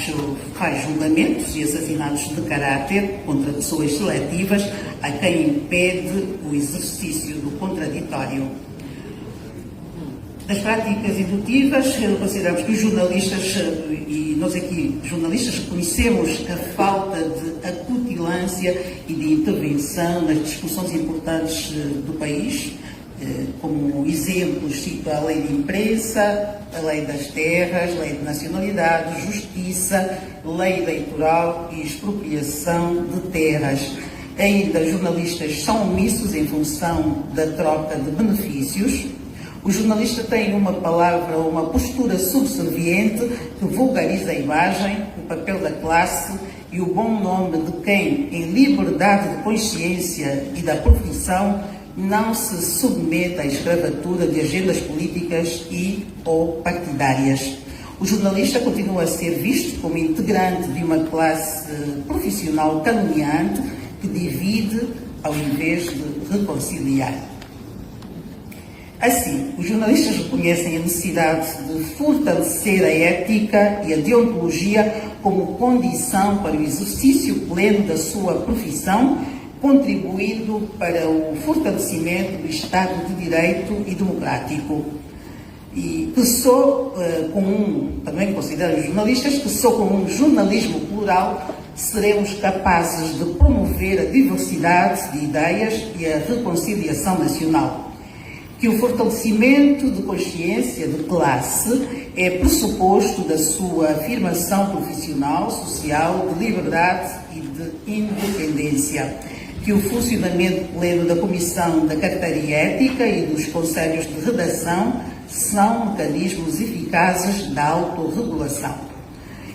Speaker 7: julgamentos e assassinatos de caráter contra pessoas seletivas a quem impede o exercício do contraditório. Das práticas indutivas, consideramos que os jornalistas, e nós aqui, jornalistas, reconhecemos a falta de acutilância e de intervenção nas discussões importantes do país. Como exemplos, cito a lei de imprensa, a lei das terras, lei de nacionalidade, justiça, lei eleitoral e expropriação de terras. Ainda, jornalistas são omissos em função da troca de benefícios. O jornalista tem uma palavra ou uma postura subserviente que vulgariza a imagem, o papel da classe e o bom nome de quem, em liberdade de consciência e da profissão, não se submete à escravatura de agendas políticas e ou partidárias. O jornalista continua a ser visto como integrante de uma classe profissional caluniante que divide ao invés de reconciliar. Assim, os jornalistas reconhecem a necessidade de fortalecer a ética e a deontologia como condição para o exercício pleno da sua profissão, contribuindo para o fortalecimento do Estado de Direito e democrático. E que também considero os jornalistas, que só com um jornalismo plural seremos capazes de promover a diversidade de ideias e a reconciliação nacional. Que o fortalecimento de consciência de classe é pressuposto da sua afirmação profissional, social, de liberdade e de independência. Que o funcionamento pleno da Comissão da Carteira Ética e dos Conselhos de Redação são mecanismos eficazes da autorregulação.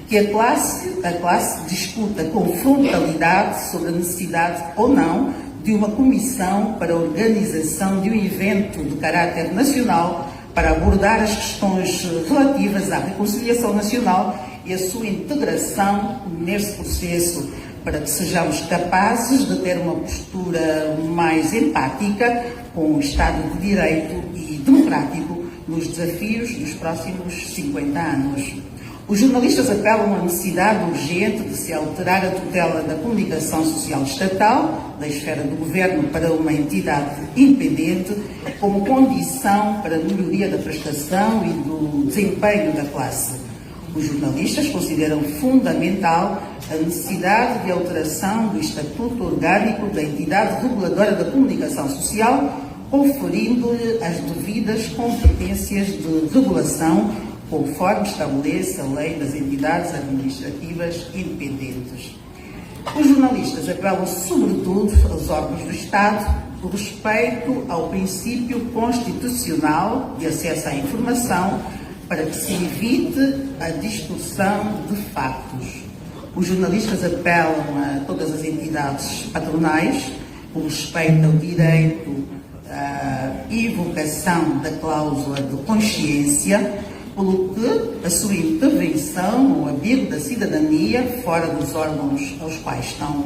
Speaker 7: Que a classe discuta com frontalidade sobre a necessidade ou não de uma comissão para a organização de um evento de caráter nacional para abordar as questões relativas à reconciliação nacional e a sua integração nesse processo, para que sejamos capazes de ter uma postura mais empática com o Estado de Direito e democrático nos desafios dos próximos 50 anos. Os jornalistas apelam à necessidade urgente de se alterar a tutela da comunicação social estatal, da esfera do governo, para uma entidade independente, como condição para a melhoria da prestação e do desempenho da classe. Os jornalistas consideram fundamental a necessidade de alteração do Estatuto Orgânico da entidade reguladora da comunicação social, conferindo-lhe as devidas competências de regulação, conforme estabelece a lei das entidades administrativas independentes. Os jornalistas apelam, sobretudo, aos órgãos do Estado o respeito ao princípio constitucional de acesso à informação para que se evite a distorção de factos. Os jornalistas apelam a todas as entidades patronais o respeito ao direito à evocação da cláusula de consciência, pelo que a sua intervenção ou abrigo da cidadania fora dos órgãos aos quais estão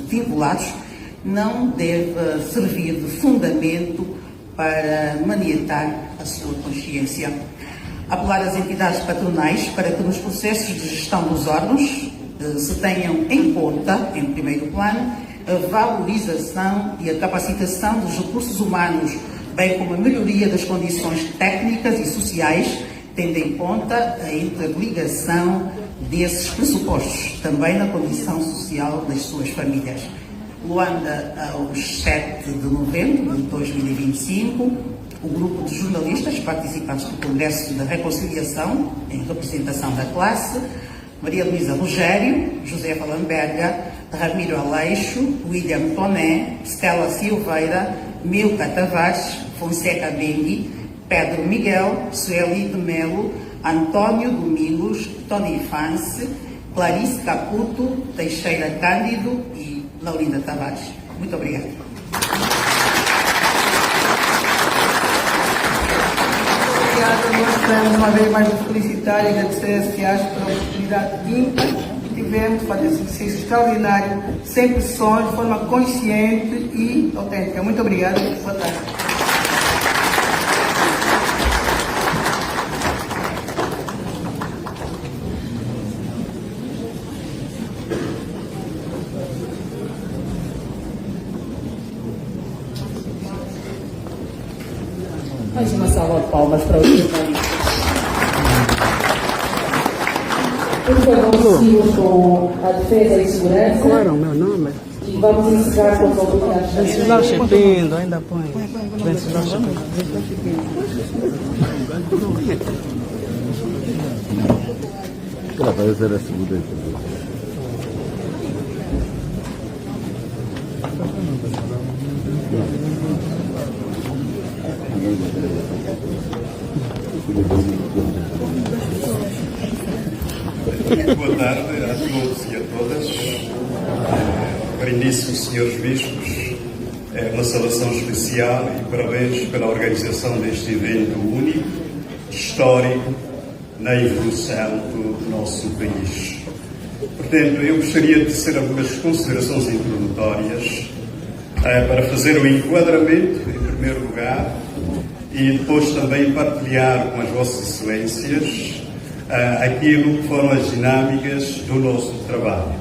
Speaker 7: vinculados não deve servir de fundamento para maniatar a sua consciência. Apelar às entidades patronais para que nos processos de gestão dos órgãos se tenham em conta, em primeiro plano, a valorização e a capacitação dos recursos humanos, bem como a melhoria das condições técnicas e sociais, tendo em conta a interligação desses pressupostos, também na condição social das suas famílias. Luanda, aos 7 de novembro de 2025, o grupo de jornalistas participantes do Congresso da Reconciliação, em representação da classe, Maria Luísa Rogério, José Lamberga, Ramiro Aleixo, William Toné, Stella Silveira, Milka Tavares, Fonseca Bengui, Pedro Miguel, Sueli de Melo, António Domingos, Tony Fance, Clarice Caputo, Teixeira Cândido e Laurinda Tavares. Muito obrigada.
Speaker 6: Obrigada, nós queremos uma vez mais felicitar e agradecer a SEAS pela oportunidade ímpar que tivemos de fazer esse exercício extraordinário, sem pressões, de forma consciente e autêntica. Muito obrigada e boa tarde.
Speaker 8: Mais uma salva de palmas para o jornalista. Por favor, seguimos com a defesa e segurança.
Speaker 9: Qual era o meu nome?
Speaker 8: E vamos encerrar com as autoridades.
Speaker 9: Venceslau Chepindo, ainda põe. Venceslau Chepindo.
Speaker 10: Ela vai fazer a segunda entrevista.
Speaker 11: Boa tarde a todos e a todas. Para início, senhores bispos, uma saudação especial e parabéns pela organização deste evento único, histórico, na evolução do nosso país. Portanto, eu gostaria de tecer algumas considerações introdutórias para fazer o enquadramento, em primeiro lugar, e depois também partilhar com as vossas excelências aquilo que foram as dinâmicas do nosso trabalho.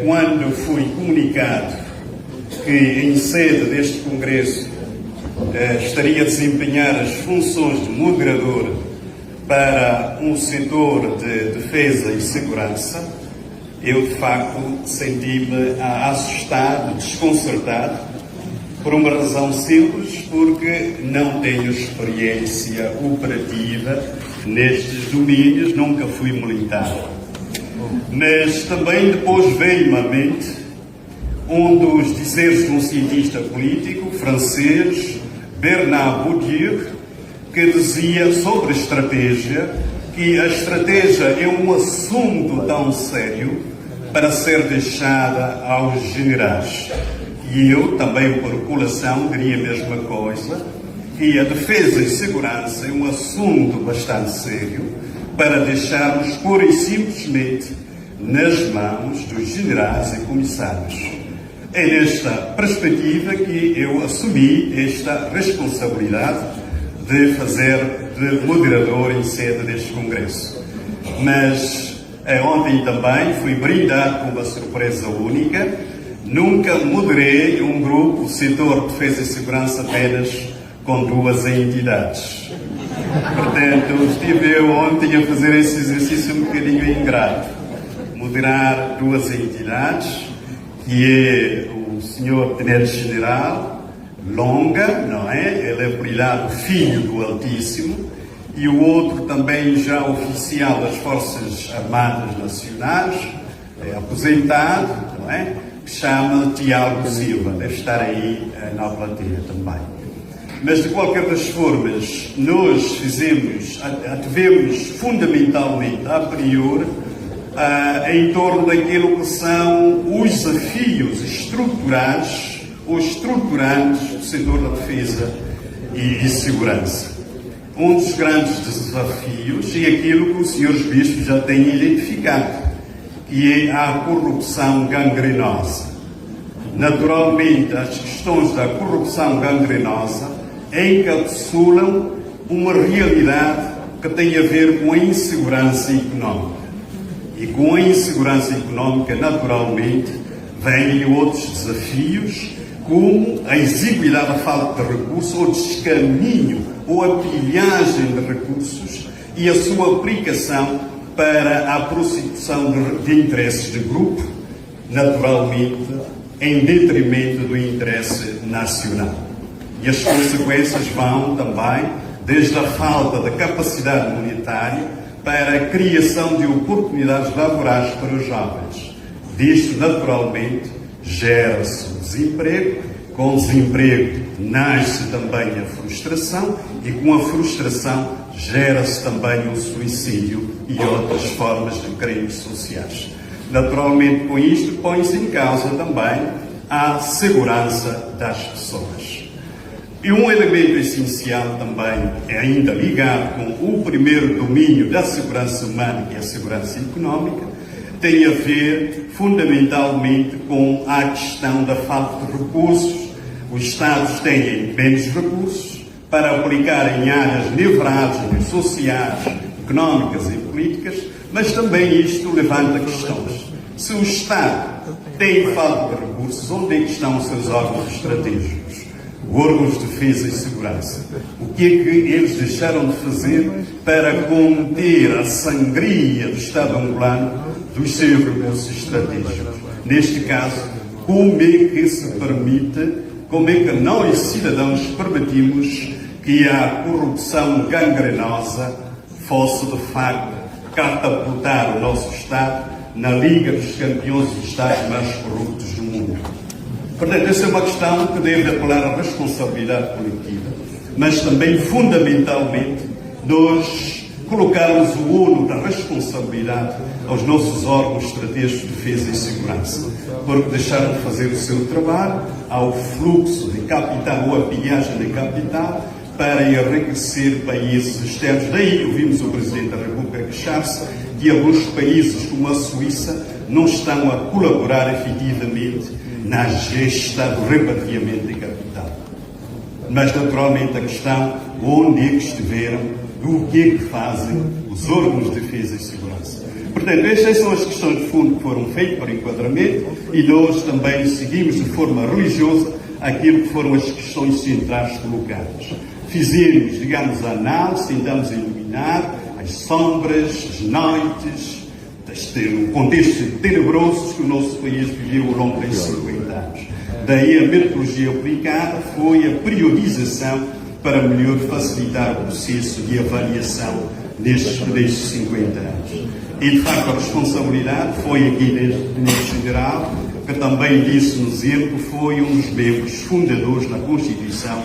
Speaker 11: Quando fui comunicado que em sede deste Congresso estaria a desempenhar as funções de moderador para um setor de defesa e segurança, eu de facto senti-me assustado, desconcertado, por uma razão simples, porque não tenho experiência operativa nestes domínios, nunca fui militar. Mas também depois veio-me à mente um dos dizeres de um cientista político francês, Bernard Bourdieu, que dizia sobre a estratégia que a estratégia é um assunto tão sério para ser deixada aos generais. E eu também, por colação, diria a mesma coisa, que a defesa e segurança é um assunto bastante sério para deixarmos pura e simplesmente nas mãos dos generais e comissários. É nesta perspectiva que eu assumi esta responsabilidade de fazer de moderador em sede deste Congresso. Mas ontem também fui brindado com uma surpresa única. Nunca moderei um grupo do setor de defesa e segurança apenas com 2 entidades. Portanto, estive eu ontem a fazer esse exercício um bocadinho ingrato. Moderar 2 entidades, que é o Sr. Tenente-General Longa, não é? Ele é apelidado Filho do Altíssimo, e o outro também já oficial das Forças Armadas Nacionais, aposentado, não é? Que se chama Tiago Silva, deve estar aí na plateia também. Mas, de qualquer das formas, nós ativemos fundamentalmente, a priori, em torno daquilo que são os desafios estruturais ou estruturantes do setor da defesa e segurança. Um dos grandes desafios é aquilo que os senhores bispos já têm identificado, que é a corrupção gangrenosa. Naturalmente, as questões da corrupção gangrenosa encapsulam uma realidade que tem a ver com a insegurança económica. E com a insegurança económica, naturalmente, vêm outros desafios, como a exiguidade, a falta de recursos, ou descaminho, ou a pilhagem de recursos e a sua aplicação para a prostituição de interesses de grupo, naturalmente, em detrimento do interesse nacional. E as consequências vão também desde a falta de capacidade monetária para a criação de oportunidades laborais para os jovens. Disto, naturalmente, gera-se o desemprego, com o desemprego nasce também a frustração e com a frustração gera-se também o suicídio e outras formas de crimes sociais. Naturalmente, com isto, põe-se em causa também a segurança das pessoas. E um elemento essencial também, ainda ligado com o primeiro domínio da segurança humana, que é a segurança económica, tem a ver fundamentalmente com a questão da falta de recursos. Os Estados têm menos recursos para aplicar em áreas nevrálgicas, sociais, económicas e políticas, mas também isto levanta questões. Se o Estado tem falta de recursos, onde é que estão os seus órgãos estratégicos? Órgãos de defesa e segurança. O que é que eles deixaram de fazer para conter a sangria do Estado angolano dos seus recursos estratégicos? Neste caso, como é que se permite, como é que nós, cidadãos, permitimos que a corrupção gangrenosa fosse, de facto, catapultar o nosso Estado na Liga dos Campeões dos Estados mais corruptos do mundo? Portanto, essa é uma questão que deve apelar à responsabilidade coletiva, mas também, fundamentalmente, nós colocarmos o ônus da responsabilidade aos nossos órgãos estratégicos de defesa e segurança, porque deixaram de fazer o seu trabalho ao fluxo de capital ou a pilhagem de capital para enriquecer países externos. Daí ouvimos o Presidente da República queixar-se que alguns países, como a Suíça, não estão a colaborar efetivamente na gesta do repatriamento de capital. Mas, naturalmente, a questão, onde é que estiveram, o que é que fazem os órgãos de defesa e segurança. Portanto, estas são as questões de fundo que foram feitas para o enquadramento e nós também seguimos de forma religiosa aquilo que foram as questões centrais colocadas. Fizemos, digamos, a análise, tentamos iluminar as sombras, as noites, o contexto tenebroso que o nosso país viveu ao longo desses 50 anos. Daí a metodologia aplicada foi a priorização para melhor facilitar o processo de avaliação destes 50 anos. E, de facto, a responsabilidade foi aqui neste general, que também disse no exemplo, foi um dos membros fundadores da Constituição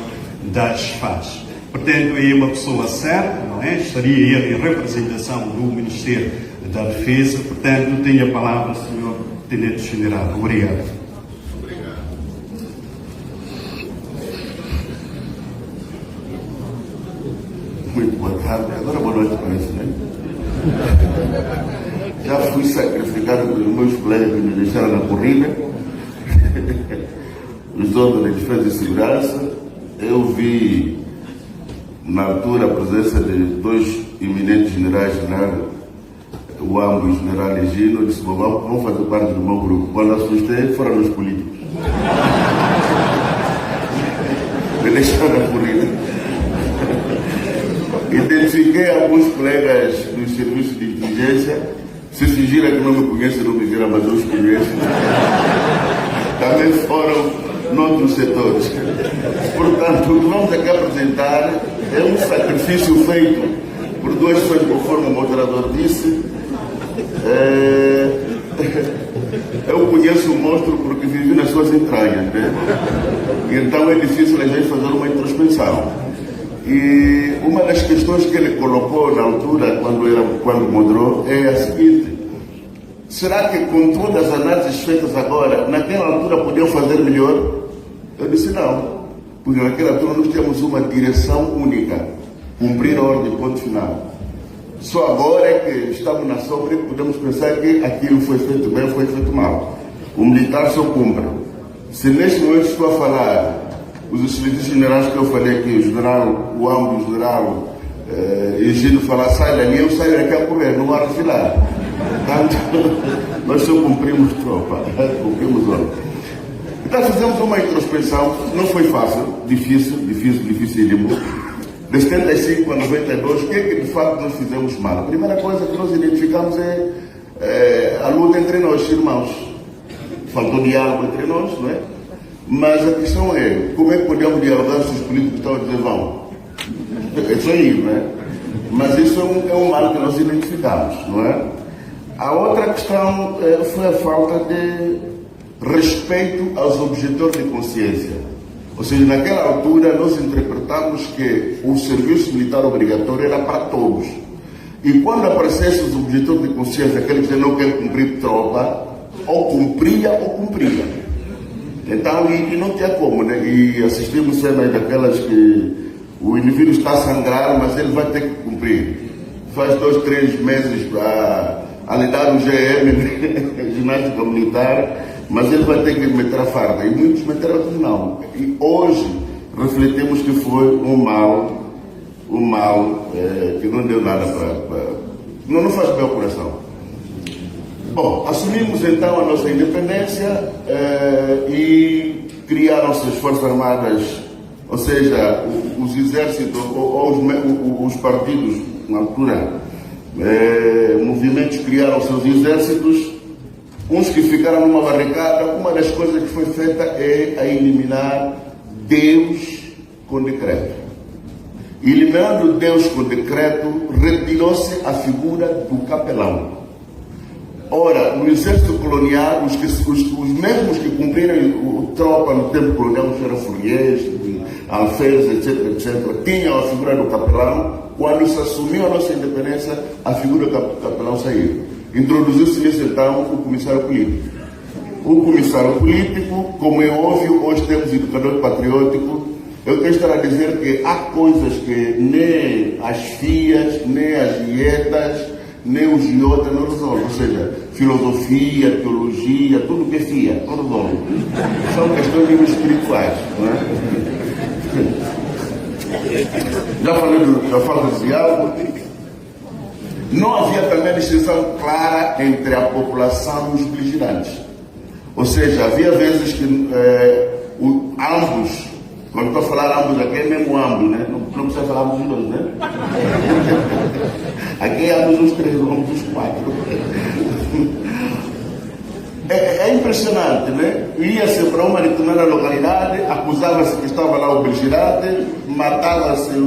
Speaker 11: das FAS. Portanto, é uma pessoa certa, não é? Estaria ele em representação do Ministério da Defesa. Portanto, tenho a palavra, Sr. Tenente-General. Obrigado.
Speaker 4: Muito boa tarde. Agora boa noite para isso, não é?
Speaker 3: já fui sacrificado pelos meus colegas que me deixaram na corrida, os órgãos de defesa e segurança. Eu vi, na altura, a presença de dois eminentes generais, o Ambo e o general Egino. Eu disse: vamos fazer parte do meu grupo. Quando assustei, foram os políticos. Me deixaram na corrida. Identifiquei alguns colegas dos serviços de inteligência. Se fingiram que não me conhecem, não me viram, mas eu os conheço. Também foram noutros setores. Portanto, o que vamos aqui apresentar é um sacrifício feito por duas pessoas, conforme o moderador disse. Eu conheço o monstro porque vivi nas suas entranhas, né? Então é difícil a gente fazer uma introspecção. E uma das questões que ele colocou na altura, quando moderou, é a seguinte: será que com todas as análises feitas agora, naquela altura podiam fazer melhor? Eu disse não, porque naquela altura nós temos uma direção única: cumprir a ordem, ponto final. Só agora é que estamos na sombra e podemos pensar que aquilo foi feito bem ou foi feito mal. O militar só cumpre. Se neste momento estou a falar, os excelentíssimos generais que eu falei aqui, o general, o Ambo, o general Egino falar: sai dali, eu saio daqui a correr, não há refilar. Portanto, nós só cumprimos tropa, cumprimos ordem. Então fizemos uma introspecção, não foi fácil, dificílimo. De 75 a 92, o que é que de facto nós fizemos mal? A primeira coisa que nós identificamos é a luta entre nós, irmãos. Faltou diálogo entre nós, não é? Mas a questão é: como é que podemos dialogar se os políticos estão a dizer vão? É só isso, não é? Mas isso é um mal que nós identificamos, não é? A outra questão foi a falta de respeito aos objetores de consciência. Ou seja, naquela altura nós interpretamos que o serviço militar obrigatório era para todos. E quando aparecessem os objetores de consciência, aqueles que não querem cumprir tropa, ou cumpria. Então, e não tinha como, né? E assistimos cenas daquelas que o indivíduo está a sangrar, mas ele vai ter que cumprir. Faz 2, 3 meses a lhe dar o GM, ginástica militar, mas ele vai ter que meter a farda. E muitos meteram, outros não. E hoje refletimos que foi um mal que não deu nada para não faz bem ao coração. Bom, assumimos então a nossa independência e criaram-se as Forças Armadas, ou seja, os exércitos ou os partidos, na altura, movimentos criaram seus exércitos. Uns que ficaram numa barricada. Uma das coisas que foi feita é a eliminar Deus com decreto. Eliminando Deus com decreto, retirou-se a figura do capelão. Ora, no exército colonial, os mesmos que cumpriram o tropa no tempo colonial, que eram furiês, alfeiros, etc., tinham a figura do capelão. Quando se assumiu a nossa independência, a figura do capelão saiu. Introduziu-se nisso então o comissário político. O comissário político, como é óbvio, hoje temos educador patriótico. Eu quero estar a dizer que há coisas que nem as FIAs, nem as dietas, nem os GIOTA não resolvem. Ou seja, filosofia, teologia, tudo que é FIA, não resolve. São questões espirituais, não é? Já falei da falta de diálogo. Não havia também a distinção clara entre a população e os vigilantes. Ou seja, havia vezes que ambos, quando estou a falar ambos aqui, é mesmo ambos, né? Não precisa falar ambos os dois, né? Aqui é ambos os 3, ambos os 4. É impressionante, né? Ia-se para uma determinada localidade, acusava-se que estava lá o vigilante, matava-se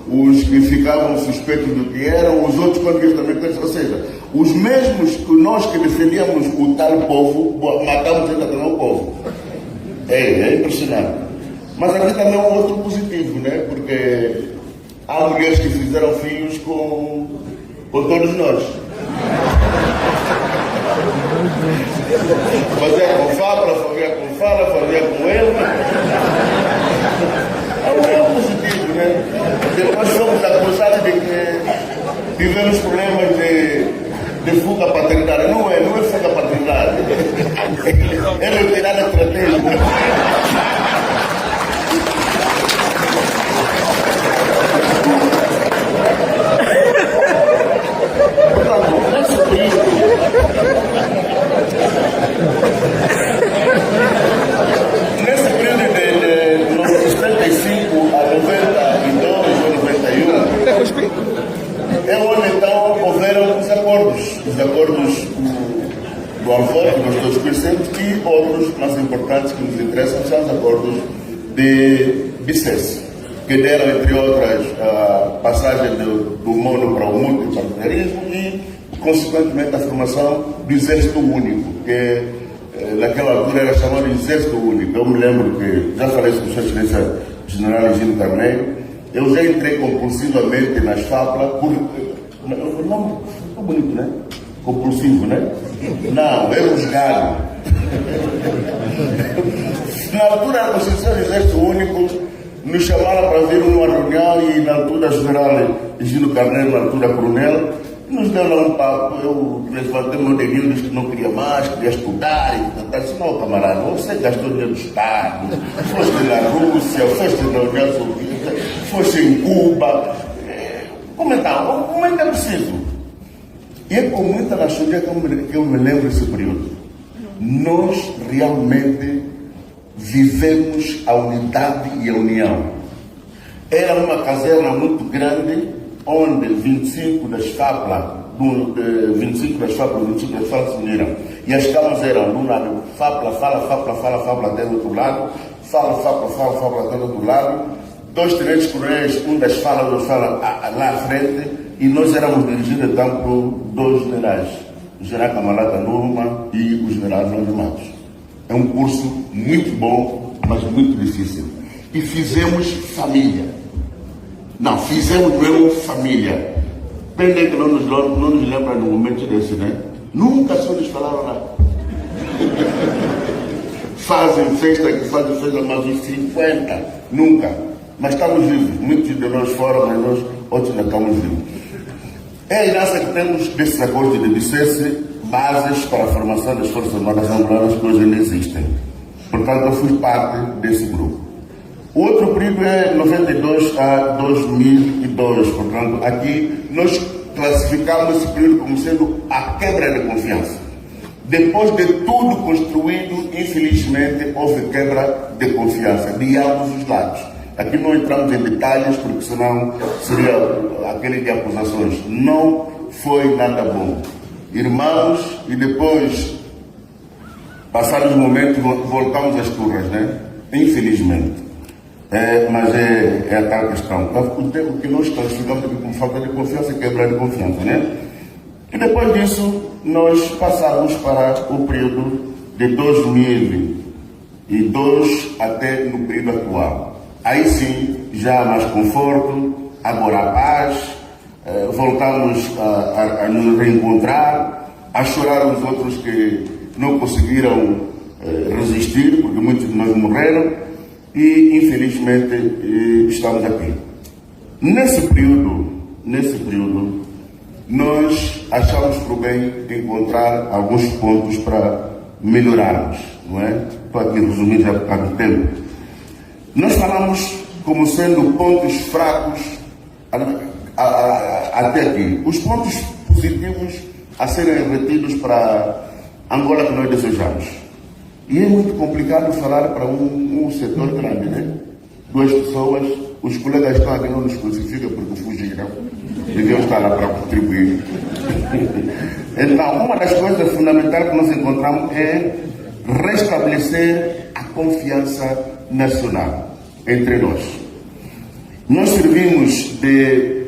Speaker 3: os que ficavam suspeitos do que eram, os outros quando também, ou seja, os mesmos que nós que defendíamos o tal povo, matamos ainda também o povo. É impressionante. Mas aqui também é um outro positivo, né? Porque há mulheres que fizeram filhos com todos nós. Fazia com fala, fazia com ele. É um positivo, né? Depois fomos acusados de que tivemos problemas de fuga paternal. do Alvor, que nós todos conhecemos, e outros mais importantes que nos interessam são os acordos de Bicesse, que deram, entre outras, a passagem do mono para o multipartidarismo e, consequentemente, a formação do Exército Único, que naquela altura era chamado de Exército Único. Eu me lembro que, já falei com o Sr. Excelência General Higino Carneiro, eu já entrei compulsivamente nas FAPLA por... O nome ficou bonito, né? Compulsivo, né? Não, é rusgado. Na altura da Constituição do Exército Único, nos chamaram para vir numa reunião e na altura General Higino Carneiro, na altura Coronel, nos deu lá um papo. Eu levantei meu dedinho, disse que não queria mais, queria estudar. E disse: não, camarada, você gastou dinheiro do Estado, foste na Rússia, foste na União Soviética, foste em Cuba. Como é que é preciso? E é com muita laxúria que eu me lembro desse período. Nós realmente vivemos a unidade e a união. Era uma caserna muito grande, onde 25 das FAPLA se uniram. E as camas eram, de um lado, FAPLA até do outro lado, FAPLA até do outro lado, 2 tenentes coronéis, um das FAPLA lá à frente, e nós éramos dirigidos então por 2 generais, o general Camalata Numa e o general João de Matos. É um curso muito bom, mas muito difícil. E fizemos família. Não, fizemos mesmo família. Pena que não nos lembra no momento desse, né? Nunca só nos falaram lá. Fazem festa, mais uns 50. Nunca. Mas estamos vivos. Muitos de nós fora, mas nós outros ainda estamos vivos. É a herança que temos desses acordos de Bicesse, bases para a formação das Forças Armadas Angolanas que hoje ainda existem. Portanto, eu fui parte desse grupo. O outro período é 92 a 2002. Portanto, aqui nós classificamos esse período como sendo a quebra de confiança. Depois de tudo construído, infelizmente, houve quebra de confiança de ambos os lados. Aqui não entramos em detalhes, porque senão seria aquele de acusações. Não foi nada bom. Irmãos, e depois, passados os momentos, voltamos às turras, né? Infelizmente. Mas é a tal questão. O tempo que nós classificamos aqui como falta de confiança e quebra de confiança, né? E depois disso, nós passamos para o período de 2002 até no período atual. Aí sim, já há mais conforto, agora há paz, voltamos a nos reencontrar, a chorar os outros que não conseguiram resistir, porque muitos de nós morreram, e infelizmente estamos aqui. Nesse período, nós achamos por bem encontrar alguns pontos para melhorarmos, não é? Estou aqui a resumir já por causa do tempo. Nós falamos como sendo pontos fracos até aqui. Os pontos positivos a serem retidos para a Angola que nós desejamos. E é muito complicado falar para um setor grande, né? 2 pessoas, os colegas estão aqui, não nos crucificam porque fugiram. Deviam estar lá para contribuir. Então, uma das coisas fundamentais que nós encontramos é restabelecer a confiança nacional entre nós. Nós servimos de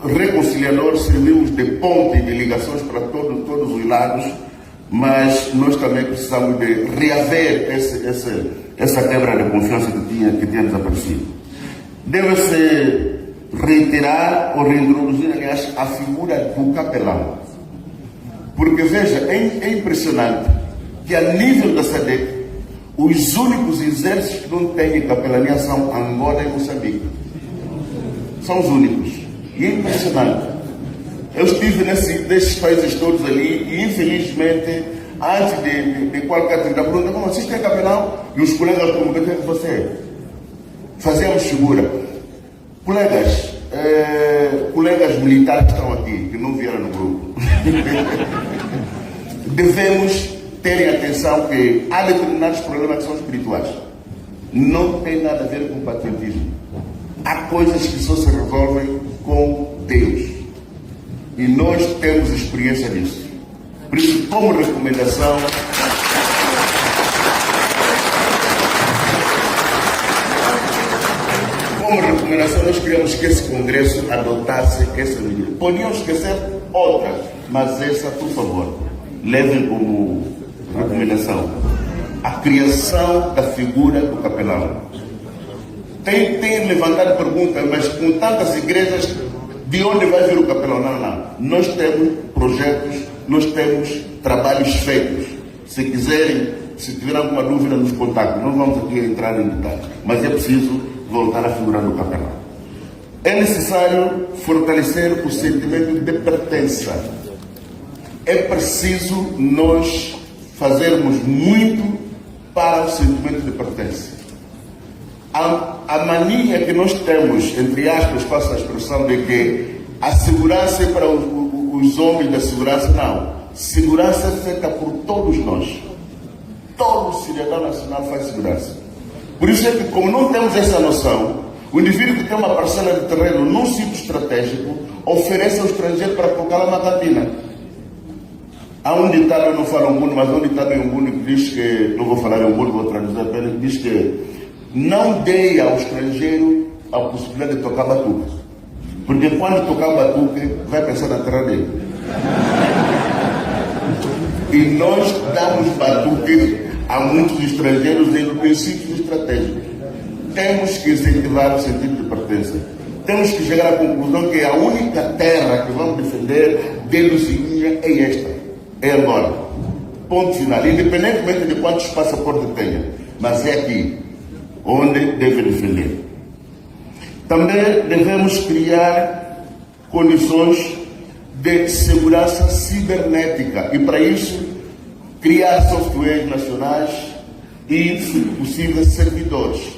Speaker 3: reconciliador, servimos de ponte de ligações para todos os lados, mas nós também precisamos de reaver essa quebra de confiança que tinha desaparecido. Deve-se reiterar ou reintroduzir, aliás, a figura do capelão. Porque, veja, é impressionante que a nível da SADC, os únicos exércitos que não têm capelania são Angola e Moçambique. São os únicos. E é impressionante. Eu estive nesses países todos ali e, infelizmente, antes de qualquer atividade, pergunta: como vocês têm capelão? E os colegas perguntam: quem é você é? Fazíamos figura. Colegas militares que estão aqui, que não vieram no grupo. Devemos terem atenção que há determinados problemas que são espirituais. Não tem nada a ver com patriotismo. Há coisas que só se resolvem com Deus. E nós temos experiência disso.
Speaker 4: Por isso, como recomendação, nós queríamos que esse Congresso adotasse essa medida. Podiam esquecer outras, mas essa, por favor, levem como recomendação a criação da figura do capelão. Tem levantado perguntas, mas com tantas igrejas, de onde vai vir o capelão? Não. Nós temos projetos, nós temos trabalhos feitos. Se quiserem, se tiverem alguma dúvida, nos contactem. Não vamos aqui entrar em detalhes, mas é preciso voltar à figura do capelão. É necessário fortalecer o sentimento de pertença. É preciso nós fazermos muito para o sentimento de pertença. A mania que nós temos, entre aspas, passo a expressão de que a segurança é para os homens da segurança, não. Segurança é feita por todos nós. Todo cidadão nacional faz segurança. Por isso é que, como não temos essa noção, o indivíduo que tem uma parcela de terreno num sítio estratégico oferece ao estrangeiro para colocar lá na cantina. Há um ditado, eu não falo Umbundo, mas há um ditado em Umbundo que diz que, não vou falar em Umbundo, vou traduzir apenas, que diz que não dê ao estrangeiro a possibilidade de tocar batuque. Porque quando tocar batuque, vai pensar na terra dele. E nós damos batuque a muitos estrangeiros em sítios estratégicos. Temos que incentivar o sentido de pertença. Temos que chegar à conclusão que a única terra que vamos defender, dedos e unha, é esta. É agora. Ponto final. Independentemente de quantos passaportes tenha. Mas é aqui onde deve defender. Também devemos criar condições de segurança cibernética. E para isso, criar softwares nacionais e, se possível, servidores.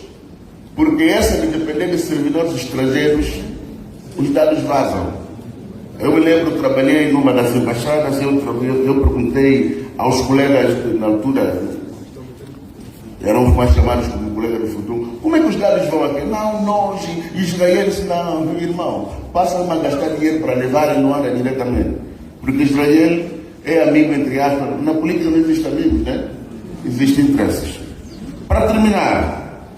Speaker 4: Porque essa de depender de servidores estrangeiros, os dados vazam. Eu me lembro, trabalhei numa das embaixadas, eu perguntei aos colegas, na altura, eram mais chamados como colegas do futuro, como é que os dados vão aqui? Não, nós, israelenses, não, meu irmão, passam a gastar dinheiro para levar e não anda diretamente. Porque Israel é amigo, entre aspas, na política não existe amigos, né? Existem interesses. Para terminar,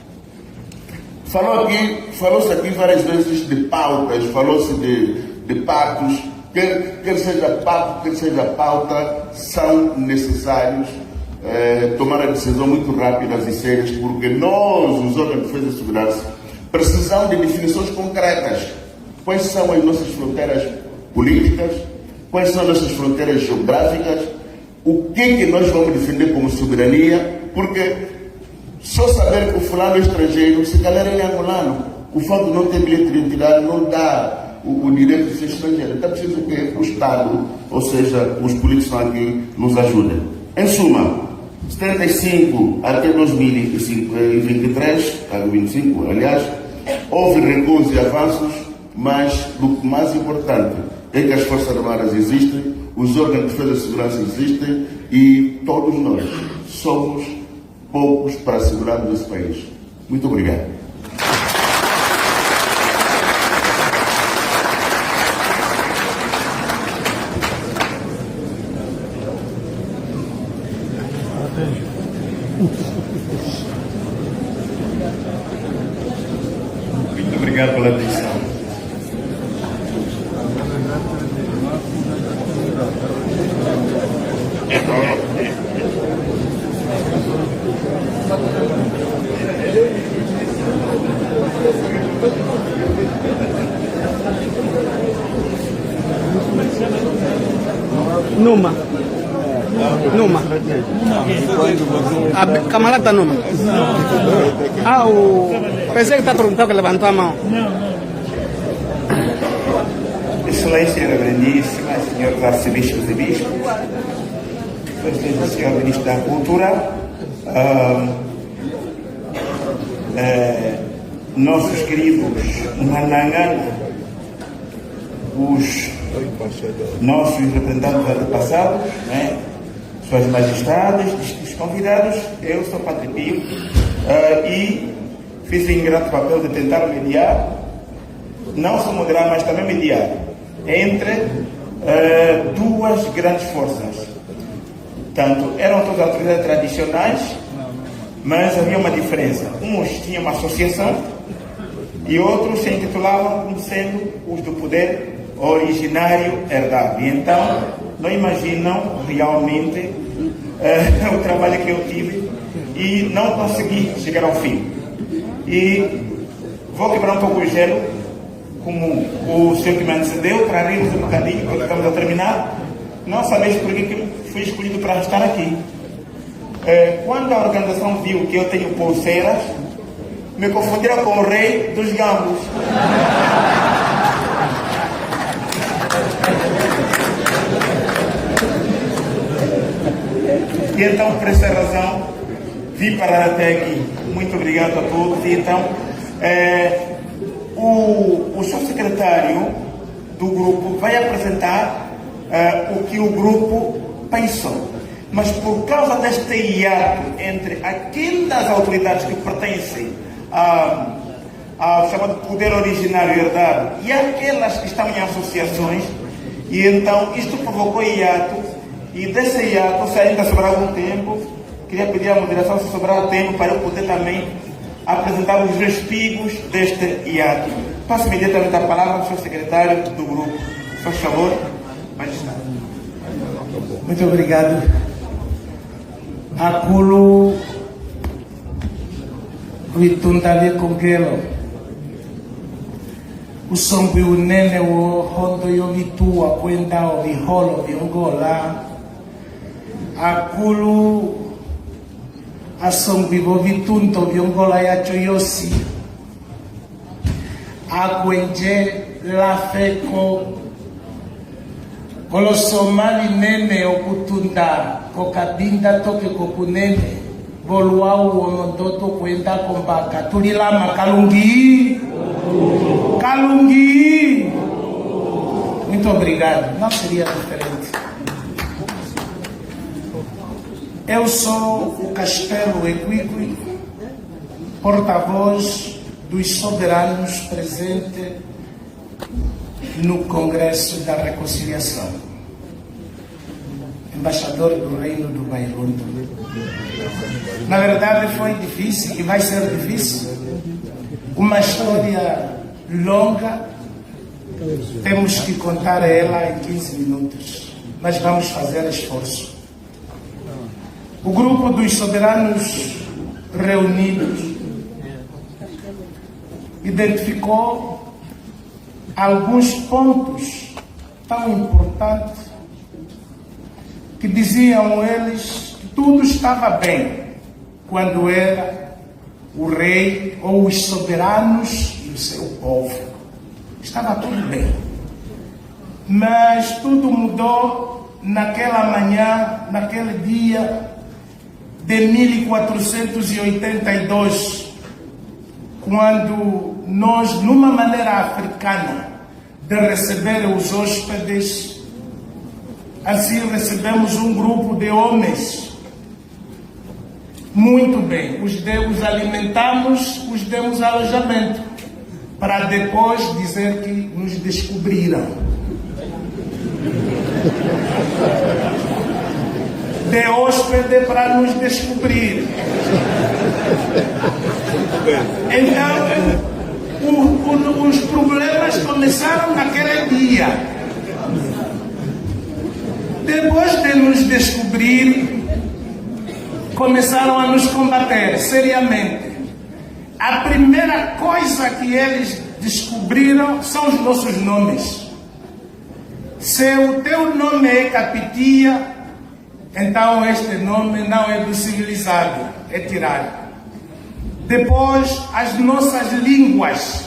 Speaker 4: falou-se aqui várias vezes de pautas, falou-se de pactos, quer seja pacto, quer seja pauta, são necessários tomar a decisão muito rápidas e sérias, porque nós, os órgãos de defesa e segurança, precisamos de definições concretas. Quais são as nossas fronteiras políticas? Quais são as nossas fronteiras geográficas? O que nós vamos defender como soberania? Porque só saber que o fulano é estrangeiro, se calhar ele é angolano. O fato de não ter bilhete de identidade não dá o direito de ser estrangeiro. Então é preciso que o Estado, ou seja, os políticos estão aqui, nos ajudem. Em suma, 75 até 2023, 25, aliás, houve recuos e avanços, mas o mais importante é que as Forças Armadas existem, os órgãos de defesa e segurança existem e todos nós somos poucos para segurarmos esse país. Muito obrigado.
Speaker 11: Muito obrigado pela atenção.
Speaker 9: Numa. A camarada está numa. Pensei que está perguntando que levantou a mão.
Speaker 12: Excelência Reverendíssima, senhores arcebispos e bispos, senhor Ministro da Cultura, nossos queridos Manangana, os nossos representantes antepassados, né? Suas Majestades, distintos convidados, eu sou Padre Pio e fiz o ingrato papel de tentar mediar, não só moderar, mas também mediar entre duas grandes forças, Portanto, eram todas autoridades tradicionais, mas havia uma diferença. Uns tinham uma associação e outros se intitulavam como sendo os do poder originário herdado. E então, não imaginam realmente o trabalho que eu tive e não consegui chegar ao fim. E vou quebrar um pouco o gelo, como o senhor que me antecedeu, para rirmos um bocadinho, porque estamos a terminar. Não sabeis por que fui escolhido para estar aqui. Quando a organização viu que eu tenho pulseiras, me confundiram com o rei dos gambos. E então, por essa razão, vim parar até aqui. Muito obrigado a todos. E então, o seu secretário do grupo vai apresentar o que o grupo pensou. Mas por causa deste hiato entre aquelas autoridades que pertencem ao chamado poder originário herdado e aquelas que estão em associações, e então isto provocou hiato, e desse hiato, se ainda sobrar algum tempo, queria pedir à moderação se sobrar tempo para eu poder também apresentar os respigos deste hiato. Passo imediatamente a palavra ao seu secretário do grupo. Por favor, majestade.
Speaker 13: Muito obrigado. Akulo Vitundali Kongelo Usombi unene wo hondo yovitua kwenda o viholo viongola Akulu asombi vo vitunto viongola yacho yosi Akwenje la feko Kolosomali nene okutunda kokabinda toke kokunene voluau wonodoto kwenda kombaka tulilama kalungi muito obrigado, não seria diferente. Eu sou o Castelo Equiqui, porta-voz dos soberanos presente no Congresso da Reconciliação, embaixador do Reino do Bairondo. Na verdade foi difícil e vai ser difícil, uma história longa, temos que contar ela em 15 minutos, mas vamos fazer esforço. O grupo dos soberanos reunidos identificou alguns pontos tão importantes que diziam eles que tudo estava bem quando era o rei ou os soberanos e o seu povo. Estava tudo bem. Mas tudo mudou naquela manhã, naquele dia de 1482, quando nós, numa maneira africana de receber os hóspedes, assim recebemos um grupo de homens. Muito bem, os alimentamos, os demos alojamento, para depois dizer que nos descobriram. De hóspede para nos descobrir. Então, os problemas começaram naquele dia. Depois de nos descobrir, começaram a nos combater seriamente. A primeira coisa que eles descobriram são os nossos nomes. Se o teu nome é Capitia, então este nome não é do civilizado, é tirado. Depois, as nossas línguas.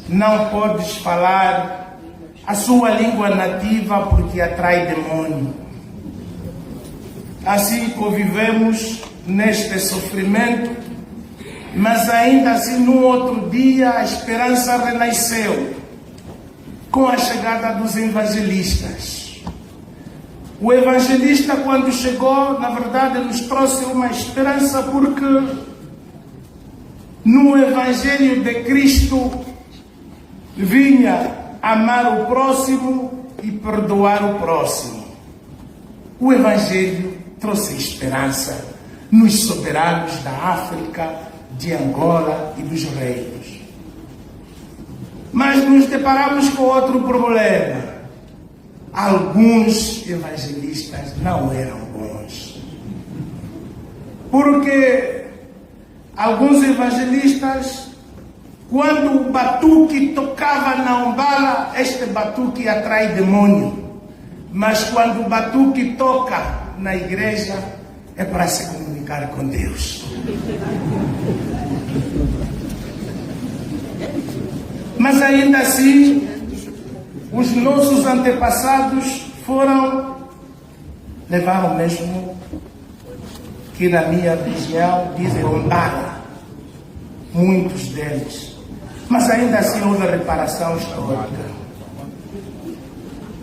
Speaker 13: Não podes falar a sua língua nativa porque atrai demônio. Assim convivemos neste sofrimento, mas ainda assim, no outro dia, a esperança renasceu com a chegada dos evangelistas. O evangelista, quando chegou, na verdade, nos trouxe uma esperança, porque no Evangelho de Cristo vinha amar o próximo e perdoar o próximo. o Evangelho trouxe esperança nos soberanos da África, de Angola e dos reinos. Mas nos deparamos com outro problema. Alguns evangelistas não eram bons. Porque alguns evangelistas, quando o batuque tocava na umbala, este batuque atrai demônio. Mas quando o batuque toca na igreja, é para se comunicar com Deus. Mas ainda assim, os nossos antepassados levaram mesmo, que na minha região dizem umbala, muitos deles. Mas ainda assim houve reparação histórica.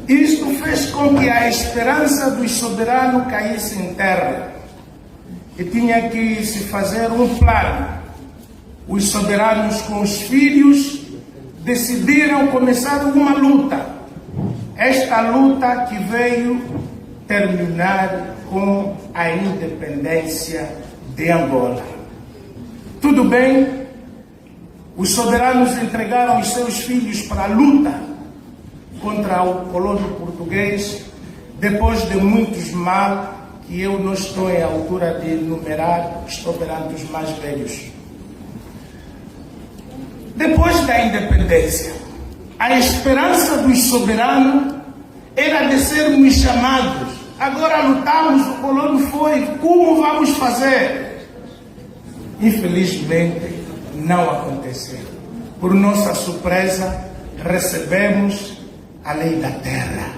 Speaker 13: Isto fez com que a esperança dos soberanos caísse em terra. E tinha que se fazer um plano. Os soberanos com os filhos decidiram começar uma luta. Esta luta que veio terminar com a independência de Angola. Tudo bem, os soberanos entregaram os seus filhos para a luta contra o colônio português, depois de muitos mal, que eu não estou em altura de enumerar, estou perante os mais velhos. Depois da independência, a esperança dos soberanos era de sermos chamados. Agora lutamos, o colônio foi, como vamos fazer? Infelizmente, não aconteceu. Por nossa surpresa, recebemos a lei da terra,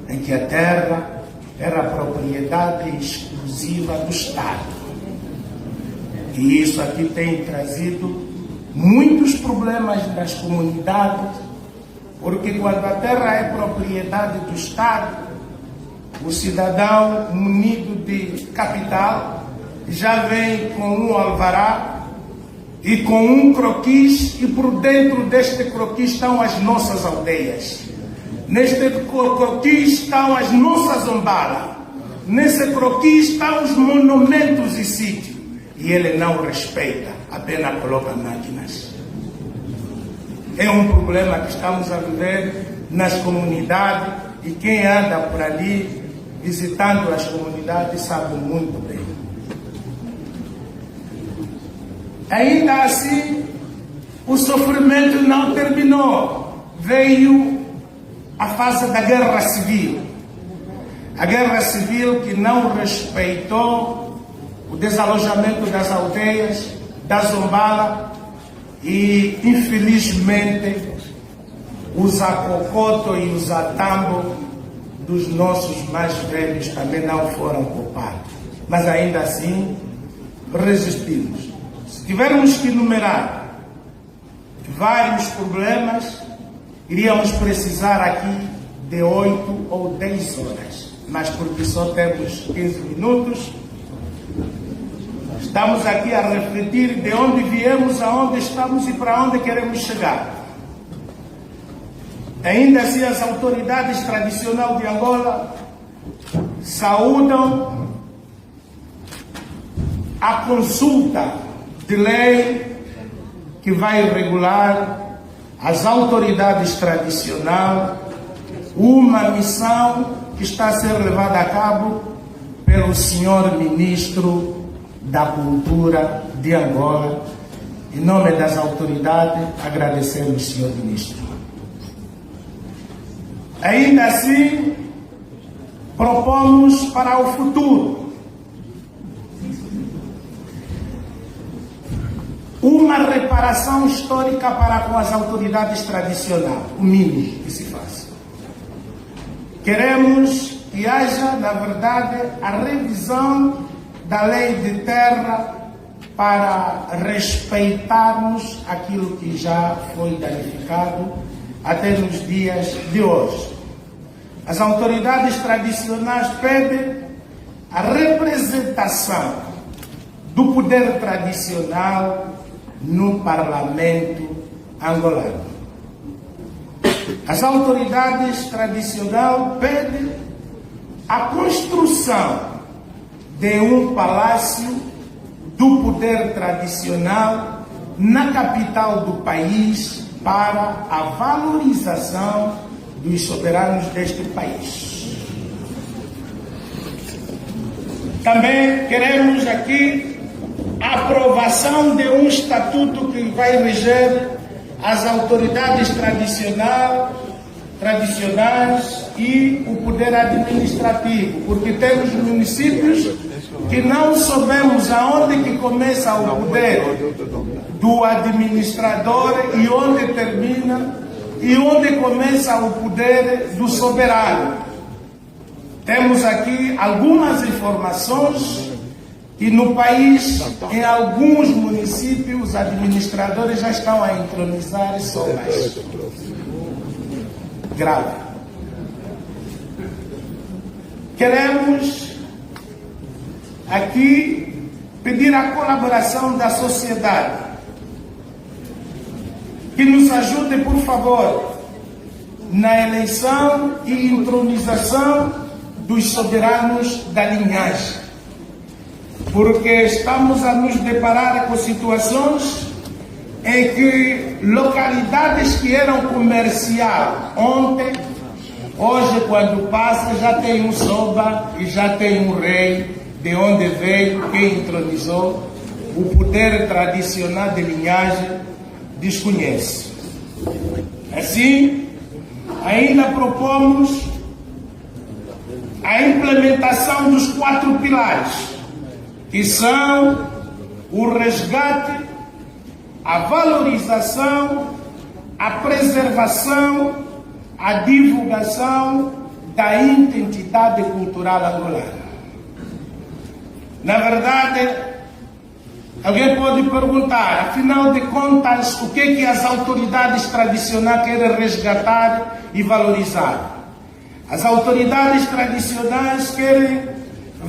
Speaker 13: em que a terra era propriedade exclusiva do Estado. E isso aqui tem trazido muitos problemas nas comunidades, porque quando a terra é propriedade do Estado, o cidadão munido de capital já vem com um alvará e com um croquis, e por dentro deste croquis estão as nossas aldeias. Neste croquis estão as nossas umbalas. Nesse croquis estão os monumentos e sítios. E ele não respeita, apenas coloca máquinas. É um problema que estamos a viver nas comunidades, e quem anda por ali visitando as comunidades sabe muito bem. Ainda assim, o sofrimento não terminou. Veio a fase da guerra civil. A guerra civil que não respeitou o desalojamento das aldeias, da Zombala, e infelizmente os Acocoto e os Atambo dos nossos mais velhos também não foram culpados. Mas ainda assim resistimos. Se tivermos que enumerar vários problemas, iríamos precisar aqui de 8 ou 10 horas. Mas porque só temos 15 minutos, estamos aqui a refletir de onde viemos, aonde estamos e para onde queremos chegar. Ainda assim, as autoridades tradicionais de Angola saúdam a consulta de lei que vai regular as autoridades tradicionais, uma missão que está a ser levada a cabo pelo senhor ministro da Cultura de Angola. Em nome das autoridades, agradecemos, senhor ministro. Ainda assim, propomos para o futuro uma reparação histórica para com as autoridades tradicionais, o mínimo que se faça. Queremos que haja, na verdade, a revisão da lei de terra para respeitarmos aquilo que já foi danificado até nos dias de hoje. As autoridades tradicionais pedem a representação do poder tradicional no parlamento angolano. As autoridades tradicionais pedem a construção de um palácio do poder tradicional na capital do país para a valorização dos soberanos deste país. Também queremos aqui a aprovação de um estatuto que vai reger as autoridades tradicionais e o poder administrativo, porque temos municípios que não sabemos aonde que começa o poder do administrador e onde termina, e onde começa o poder do soberano. Temos aqui algumas informações que no país, em alguns municípios, os administradores já estão a entronizar somas. Grave. Queremos aqui pedir a colaboração da sociedade, que nos ajude, por favor, na eleição e entronização dos soberanos da linhagem, porque estamos a nos deparar com situações em que localidades que eram comercial ontem, hoje quando passa já tem um soba e já tem um rei, de onde veio, quem entronizou, o poder tradicional de linhagem desconhece. Assim, ainda propomos a implementação dos 4 pilares, que são o resgate, a valorização, a preservação, a divulgação da identidade cultural angolana. Na verdade, alguém pode perguntar, afinal de contas, o que é que as autoridades tradicionais querem resgatar e valorizar? As autoridades tradicionais querem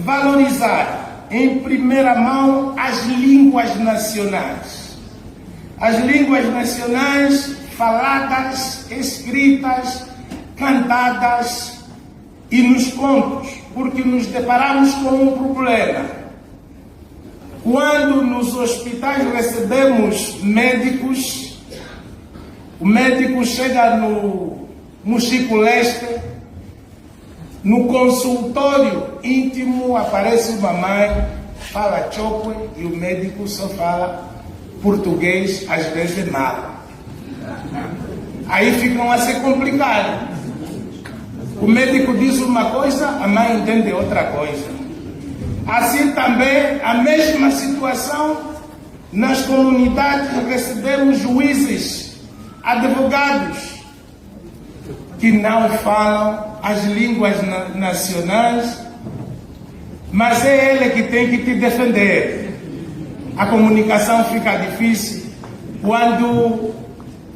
Speaker 13: valorizar, em primeira mão, as línguas nacionais. As línguas nacionais faladas, escritas, cantadas e nos contos, porque nos deparamos com um problema. Quando nos hospitais recebemos médicos, o médico chega no Chico Leste, no consultório íntimo aparece uma mãe, fala choque e o médico só fala português, às vezes mal. Aí ficam a se complicar. O médico diz uma coisa, a mãe entende outra coisa. Assim também, a mesma situação, nas comunidades recebemos juízes, advogados, que não falam as línguas nacionais, mas é ele que tem que te defender. A comunicação fica difícil quando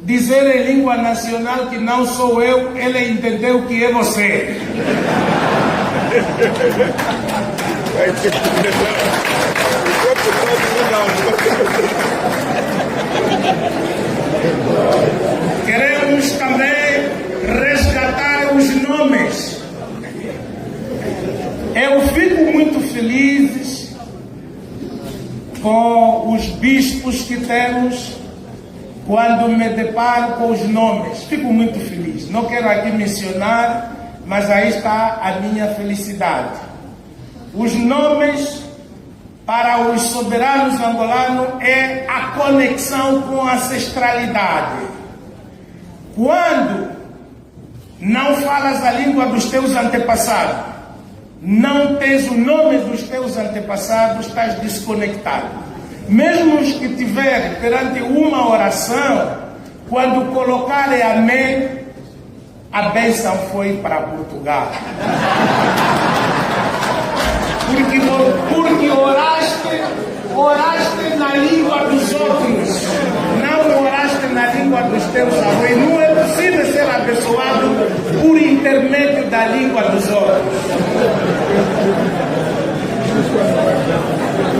Speaker 13: dizer em língua nacional que não sou eu, ele entendeu que é você. Queremos também resgatar os nomes. Eu fico muito feliz com os bispos que temos quando me deparo com os nomes. Fico muito feliz. Não quero aqui mencionar, mas aí está a minha felicidade. Os nomes para os soberanos angolanos é a conexão com a ancestralidade. Quando não falas a língua dos teus antepassados, não tens o nome dos teus antepassados, estás desconectado. Mesmo os que tiverem perante uma oração, quando colocarem amém, a bênção foi para Portugal. Porque oraste na língua dos outros, não oraste na língua dos teus avós. Não é possível ser abençoado por intermédio da língua dos outros.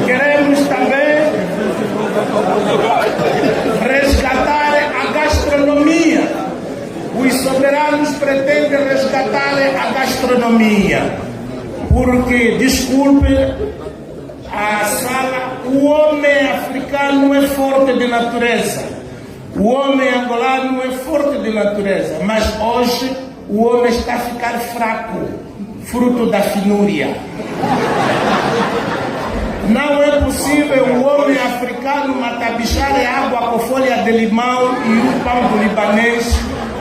Speaker 13: Queremos também resgatar a gastronomia. Os soberanos pretendem resgatar a gastronomia. porque, desculpe, a sala, o homem africano é forte de natureza, o homem angolano é forte de natureza, mas hoje o homem está a ficar fraco, fruto da finúria. Não é possível o homem africano matabichar água com folha de limão e o pão do libanês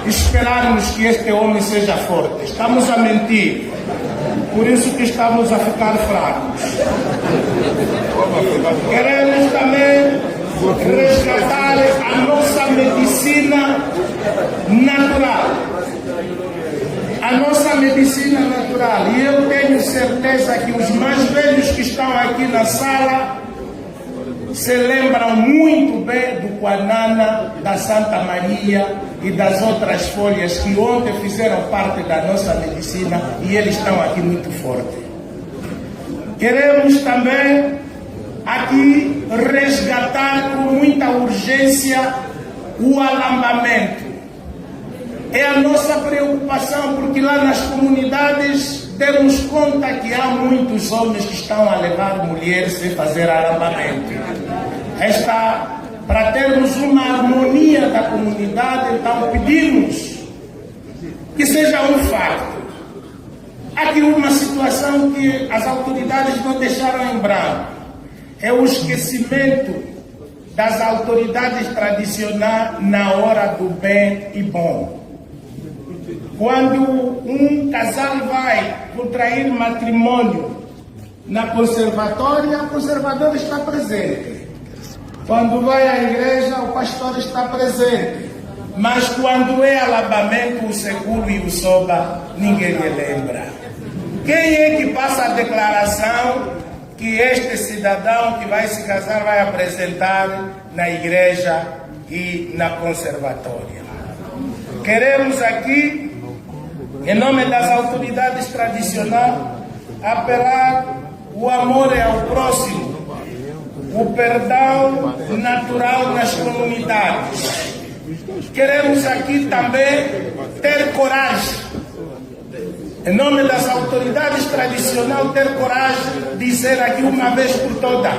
Speaker 13: esperarmos que este homem seja forte. Estamos a mentir. Por isso que estamos a ficar fracos. Queremos também resgatar a nossa medicina natural. A nossa medicina natural. E eu tenho certeza que os mais velhos que estão aqui na sala se lembram muito bem do Guanana, da Santa Maria e das outras folhas que ontem fizeram parte da nossa medicina e eles estão aqui muito fortes. Queremos também aqui resgatar com muita urgência o alambamento. É a nossa preocupação, porque lá nas comunidades demos conta que há muitos homens que estão a levar mulheres sem fazer alambamento. Para termos uma harmonia da comunidade, então pedimos que seja um facto. Há aqui uma situação que as autoridades não deixaram em branco. É o esquecimento das autoridades tradicionais na hora do bem e bom. Quando um casal vai contrair matrimônio na conservatória, o conservador está presente. Quando vai à igreja, o pastor está presente. Mas quando é alambamento, o seguro e o soba, ninguém lhe lembra. Quem é que passa a declaração que este cidadão que vai se casar vai apresentar na igreja e na conservatória? Queremos aqui, em nome das autoridades tradicionais, apelar o amor ao próximo, o perdão natural nas comunidades. Queremos aqui também ter coragem, em nome das autoridades tradicionais, ter coragem de dizer aqui uma vez por todas,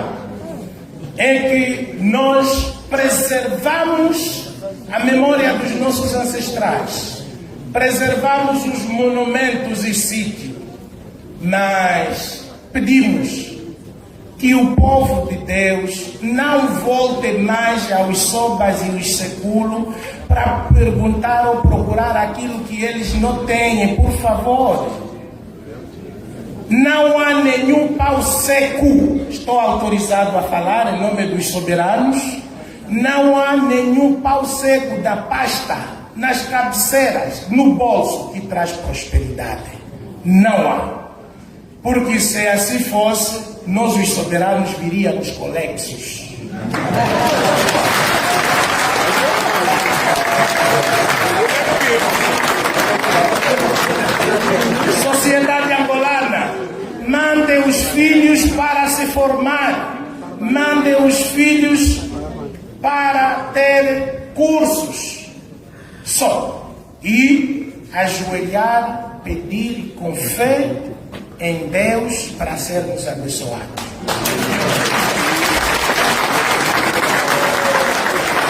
Speaker 13: em que nós preservamos a memória dos nossos ancestrais, preservamos os monumentos e sítios, mas pedimos que o povo de Deus não volte mais aos sobas e os seculos para perguntar ou procurar aquilo que eles não têm, por favor. Não há nenhum pau seco, estou autorizado a falar em nome dos soberanos, não há nenhum pau seco da pasta nas cabeceiras, no bolso, que traz prosperidade. Não há. Porque se assim fosse, nós os soberanos viríamos conexos. Sociedade angolana, mandem os filhos para se formar, mandem os filhos para ter cursos só e ajoelhar, pedir com fé em Deus para sermos abençoados.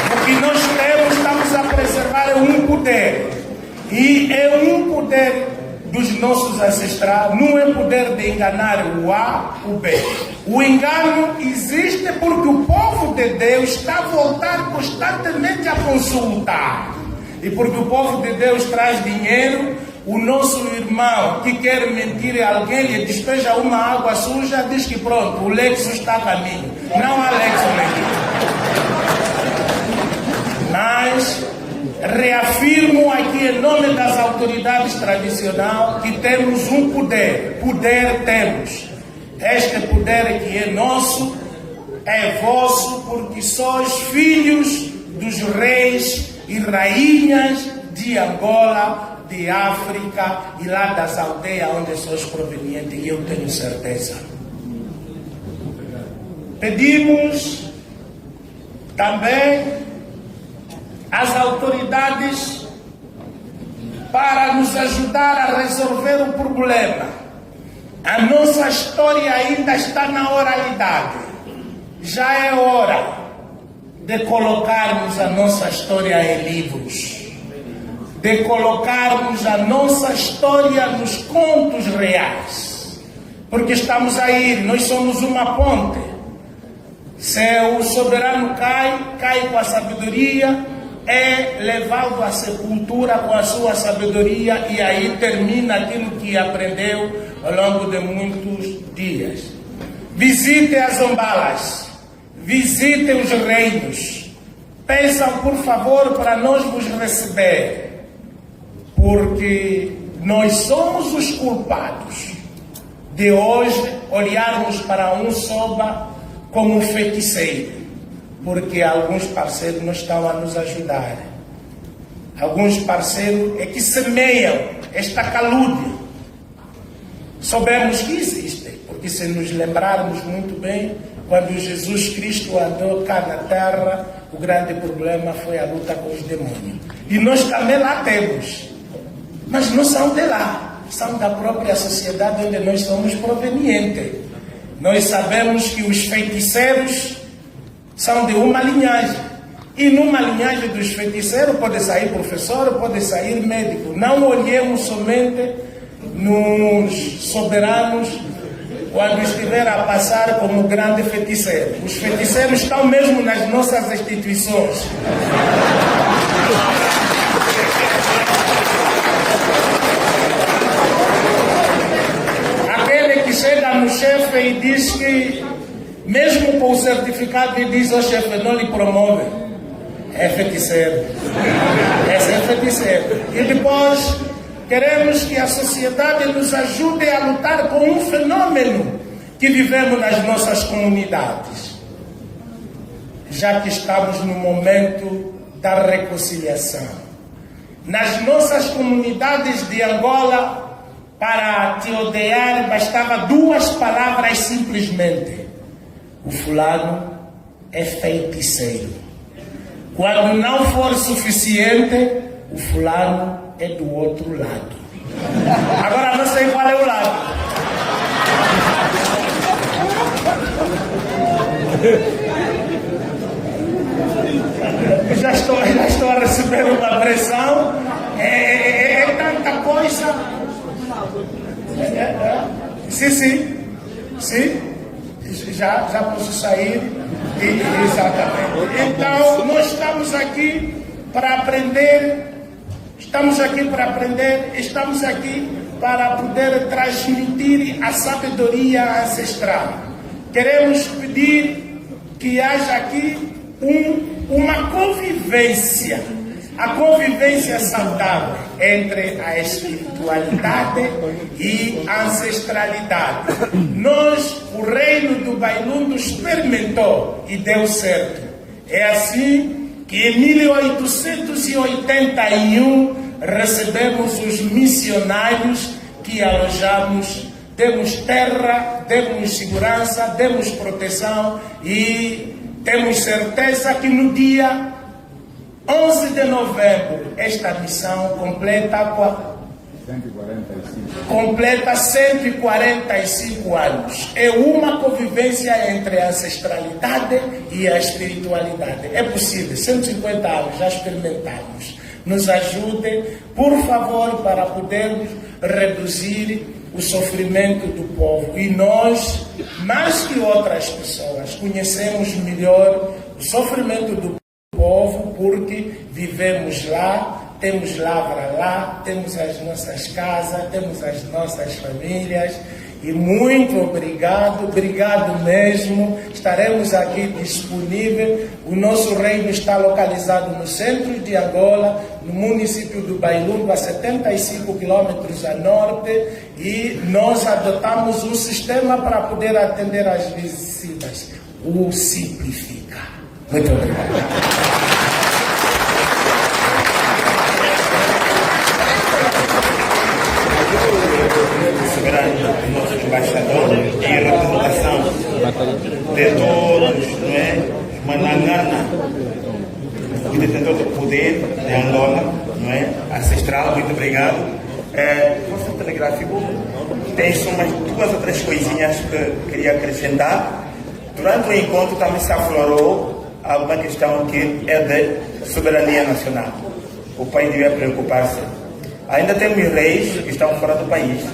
Speaker 13: O que nós temos, estamos a preservar um poder, e é um poder dos nossos ancestrais, não é poder de enganar o A, o B. O engano existe porque o povo de Deus está a voltar constantemente a consultar, e porque o povo de Deus traz dinheiro. O nosso irmão que quer mentir a alguém, lhe despeja uma água suja, diz que pronto, o Lexo está a caminho. Não há Lexo mentir. Mas reafirmo aqui em nome das autoridades tradicionais que temos um poder. Poder temos. Este poder que é nosso, é vosso, porque sois filhos dos reis e rainhas de Angola, de África e lá das aldeias onde sois provenientes, e eu tenho certeza. Pedimos também às autoridades para nos ajudar a resolver o problema. A nossa história ainda está na oralidade. Já é hora de colocarmos a nossa história em livros, de colocarmos a nossa história nos contos reais, porque estamos aí, nós somos uma ponte. Se o soberano cai com a sabedoria, é levado à sepultura com a sua sabedoria, e aí termina aquilo que aprendeu ao longo de muitos dias. Visite as ombalas, visite os reinos, peçam por favor para nós vos receber, porque nós somos os culpados de hoje olharmos para um soba como um feiticeiro, porque alguns parceiros não estão a nos ajudar. Alguns parceiros é que semeiam esta calúnia. Soubemos que existe, porque se nos lembrarmos muito bem, quando Jesus Cristo andou cá na terra, o grande problema foi a luta com os demônios. E nós também lá temos, mas não são de lá, são da própria sociedade onde nós somos provenientes. Nós sabemos que os feiticeiros são de uma linhagem, e numa linhagem dos feiticeiros pode sair professor, pode sair médico. Não olhemos somente nos soberanos quando estiver a passar como grande feiticeiro. Os feiticeiros estão mesmo nas nossas instituições. Aquele que chega no chefe e diz que, mesmo com o certificado, e diz ao chefe, não lhe promove, é feiticeiro. Esse é feiticeiro. E depois queremos que a sociedade nos ajude a lutar com um fenômeno que vivemos nas nossas comunidades. Já que estamos no momento da reconciliação. Nas nossas comunidades de Angola, para te odiar, bastava 2 palavras simplesmente. O fulano é feiticeiro. Quando não for suficiente, o fulano é do outro lado. Agora não sei qual é o lado. Já estou a receber uma pressão. É tanta coisa. Sim. Já posso sair. Exatamente. Então, nós estamos aqui para aprender. Estamos aqui para poder transmitir a sabedoria ancestral. Queremos pedir que haja aqui uma convivência, a convivência saudável entre a espiritualidade e a ancestralidade. Nós, o reino do Bailundo, experimentou e deu certo. É assim que em 1881 recebemos os missionários que alojamos, demos terra, demos segurança, demos proteção e temos certeza que no dia 11 de novembro esta missão completa 145 anos. É uma convivência entre a ancestralidade e a espiritualidade. É possível, 150 anos, já experimentamos. Nos ajude, por favor, para podermos reduzir o sofrimento do povo. E nós, mais que outras pessoas, conhecemos melhor o sofrimento do povo, porque vivemos lá, temos lavra lá, temos as nossas casas, temos as nossas famílias. E muito obrigado mesmo. Estaremos aqui disponíveis. O nosso reino está localizado no centro de Angola, no município do Bailundo, a 75 quilômetros a norte, e nós adotamos um sistema para poder atender as visitas. O Simplifica. Muito obrigado.
Speaker 12: Nosso embaixador e representação de todos, não é? Manangana, o detentor do poder de Angola, não é? Ancestral, muito obrigado. Força Telegráfico tem umas 2 ou 3 coisinhas que queria acrescentar. Durante o encontro também se aflorou alguma questão que é de soberania nacional. O país devia preocupar-se. Ainda temos reis que estão fora do país.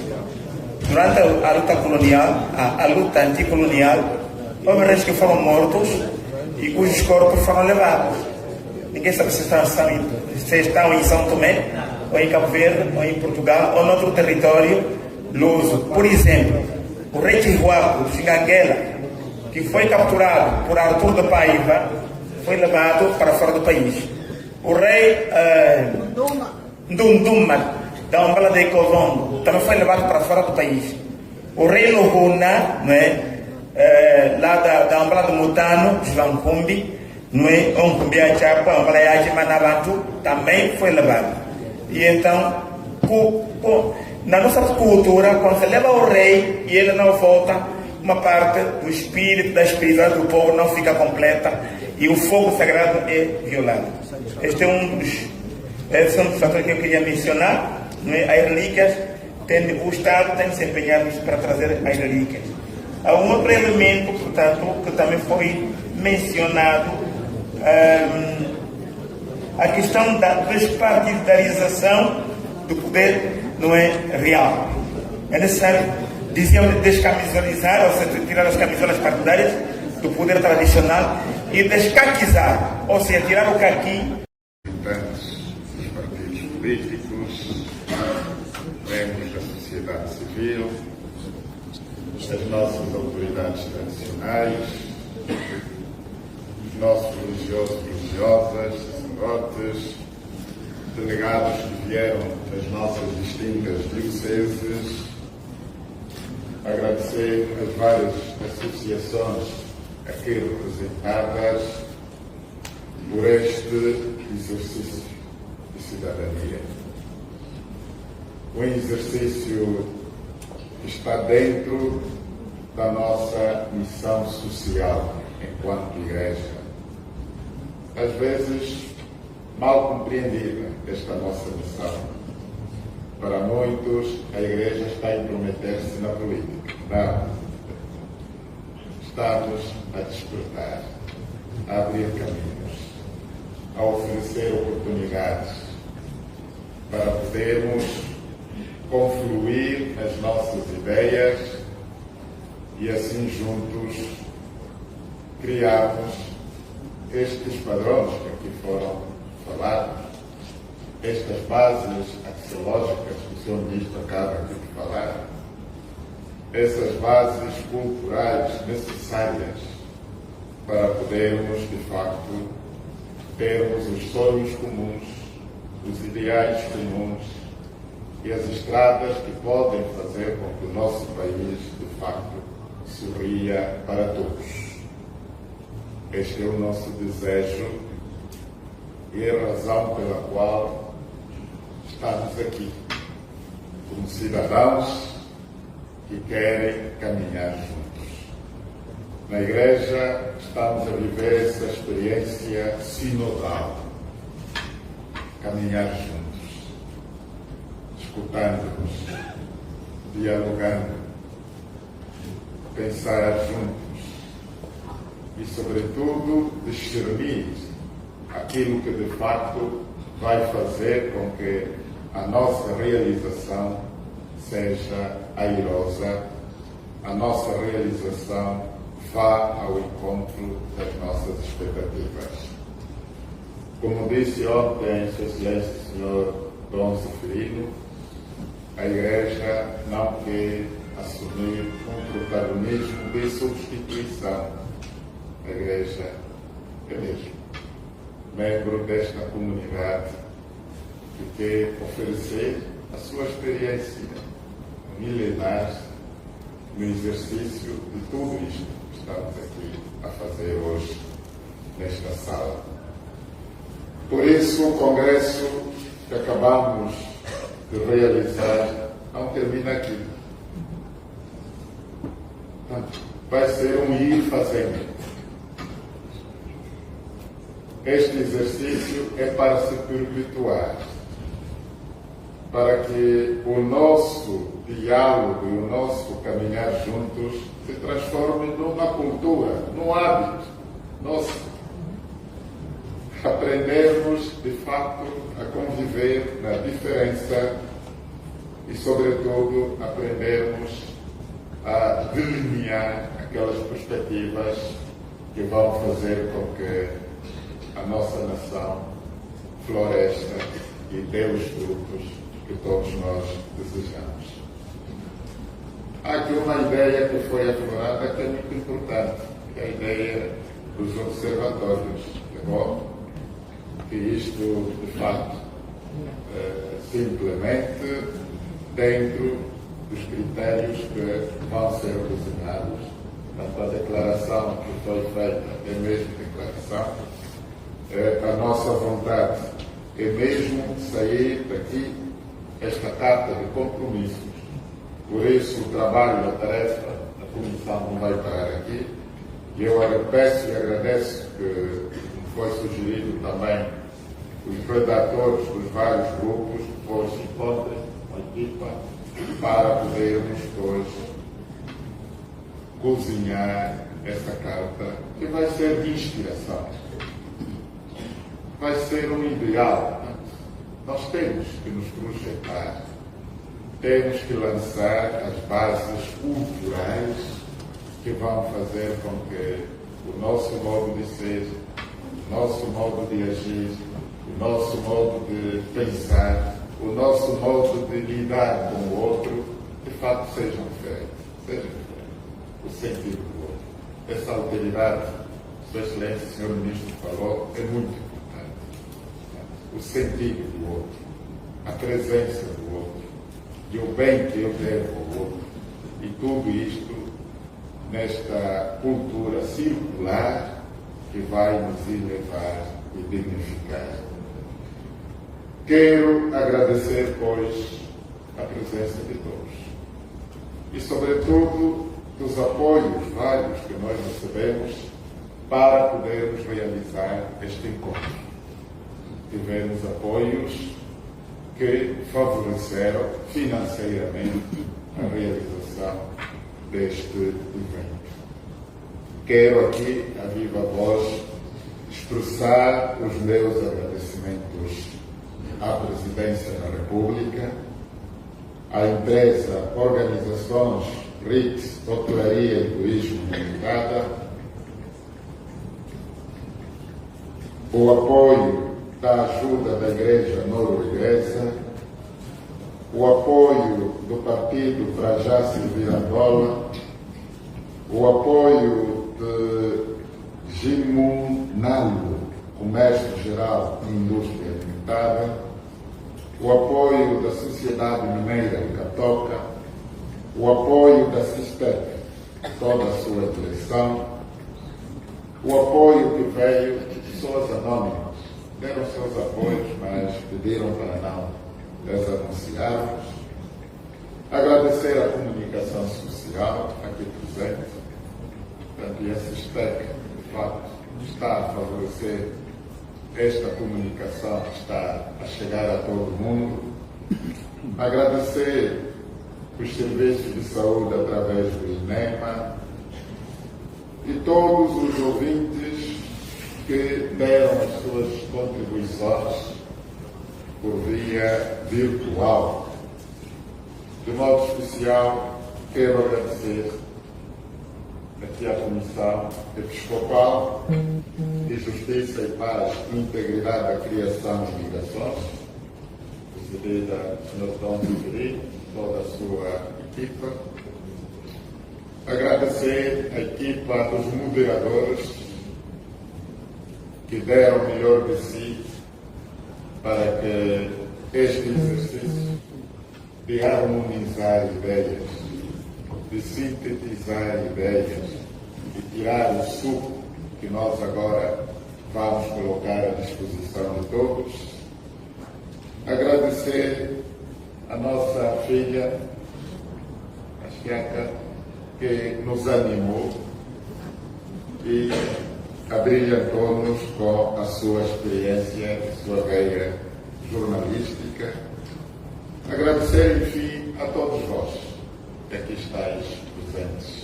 Speaker 12: Durante a luta colonial, a luta anticolonial, houve reis que foram mortos e cujos corpos foram levados. Ninguém sabe se estão em São Tomé, ou em Cabo Verde, ou em Portugal, ou em outro território luso. Por exemplo, o rei Chihuahua, Xinganguela, que foi capturado por Arthur de Paiva, foi levado para fora do país. O rei Ndunduma, da Umbala de Icovongo, também foi levado para fora do país. O rei Lohuna, não é? Lá da Umbala do Mutano, João Kumbi, não é? Kumbi Chapa, Umbala Yaji Manabantu, também foi levado. E então, na nossa cultura, quando se leva o rei e ele não volta, uma parte do espírito, da espiritualidade do povo não fica completa e o fogo sagrado é violado. Este é um dos fatores que eu queria mencionar. Não é? As relíquias, o Estado tem de se empenhar para trazer as relíquias. Há um outro elemento, portanto, que também foi mencionado, a questão da despartidarização do poder, não é, real. É necessário, diziam, descamisolizar, ou seja, tirar as camisolas partidárias do poder tradicional e descaquizar, ou seja, tirar o caqui.
Speaker 14: Dos partidos políticos, membros da sociedade civil, das nossas autoridades tradicionais, dos nossos religiosos e religiosas, sacerdotes, delegados que vieram das nossas distintas dioceses, agradecer as várias associações aqui representadas por este exercício de cidadania. Um exercício que está dentro da nossa missão social enquanto Igreja. Às vezes, mal compreendida esta nossa missão. Para muitos, a Igreja está a intrometer-se na política. Não. Estamos a despertar, a abrir caminhos, a oferecer oportunidades para podermos confluir as nossas ideias e assim juntos criarmos estes padrões que aqui foram falados, estas bases axiológicas que o Sr. Ministro acaba aqui de falar, essas bases culturais necessárias para podermos, de facto, termos os sonhos comuns, os ideais comuns e as estradas que podem fazer com que o nosso país, de facto, sorria para todos. Este é o nosso desejo e a razão pela qual estamos aqui, como cidadãos que querem caminhar juntos. Na Igreja estamos a viver essa experiência sinodal, caminhar juntos, escutando-nos, dialogando, pensar juntos e, sobretudo, discernir aquilo que de facto vai fazer com que a nossa realização seja airosa, a nossa realização vá ao encontro das nossas expectativas. Como disse ontem, Sua Excelência, o Sr. Dom Zeferino, a Igreja não quer assumir um protagonismo de substituição. A Igreja é mesmo membro desta comunidade que quer oferecer a sua experiência milenar no exercício de tudo isto que estamos aqui a fazer hoje nesta sala. Por isso, o Congresso que acabamos de realizar não termina aqui. Vai ser um ir fazendo. Este exercício é para se perpetuar, para que o nosso diálogo e o nosso caminhar juntos se transforme numa cultura, num hábito nosso. Aprendermos, de facto, a conviver na diferença e, sobretudo, aprendermos a delinear aquelas perspectivas que vão fazer com que a nossa nação floresça e dê os frutos que todos nós desejamos. Há aqui uma ideia que foi aflorada que é muito importante, que é a ideia dos observatórios. É bom que isto, de facto, se implemente dentro dos critérios que vão ser desenhados. Portanto, a declaração que foi feita é mesmo declaração. A nossa vontade é mesmo sair daqui esta carta de compromissos. Por isso, o trabalho, a tarefa da Comissão não vai parar aqui. E eu peço e agradeço que, como foi sugerido também, os redatores dos vários grupos depois se encontrem com a equipa para podermos depois cozinhar esta carta, que vai ser de inspiração. Vai ser um ideal. Nós temos que nos projetar, temos que lançar as bases culturais que vão fazer com que o nosso modo de ser, o nosso modo de agir, o nosso modo de pensar, o nosso modo de lidar com o outro, de fato sejam diferentes. O sentido do outro. Essa alteridade, Sua Excelência, o Sr. Ministro falou, é muito importante. O sentido do outro, a presença do outro, e o bem que eu devo ao outro, e tudo isto nesta cultura circular que vai nos elevar e dignificar. Quero agradecer, pois, a presença de todos e, sobretudo, dos apoios vários que nós recebemos para podermos realizar este encontro. Tivemos apoios que favoreceram financeiramente a realização deste evento. Quero aqui, a viva voz, expressar os meus agradecimentos à Presidência da República, à empresa Organizações RITS, Hotelaria e Turismo Limitada, o apoio da ajuda da Igreja Norueguesa, o apoio do Partido Frajá Silvirandola, o apoio de Gimunalo, Comércio Geral e Indústria Limitada, o apoio da Sociedade Mineira de Catoca, o apoio da Sistec, toda a sua direção, o apoio que veio de pessoas anónimas, deram seus apoios, mas pediram para não as anunciarmos. Agradecer à comunicação social aqui presente, portanto, e a Sistec, de facto, está a favorecer esta comunicação que está a chegar a todo mundo. Agradecer os serviços de saúde através do INEMA e todos os ouvintes que deram as suas contribuições por via virtual. De modo especial, quero agradecer aqui à Comissão Episcopal de Justiça e Paz, Integridade da Criação e Migrações, presidida pelo Sr. Dom Felipe, toda a sua equipa. Agradecer a equipa dos moderadores que deram o melhor de si para que este exercício de harmonizar ideias, de sintetizar ideias e tirar o suco que nós agora vamos colocar à disposição de todos. Agradecer a nossa filha, a Chiaca, que nos animou e abrilhantou-nos com a sua experiência, a sua veia jornalística. Agradecer, enfim, a todos vós que aqui estáis presentes.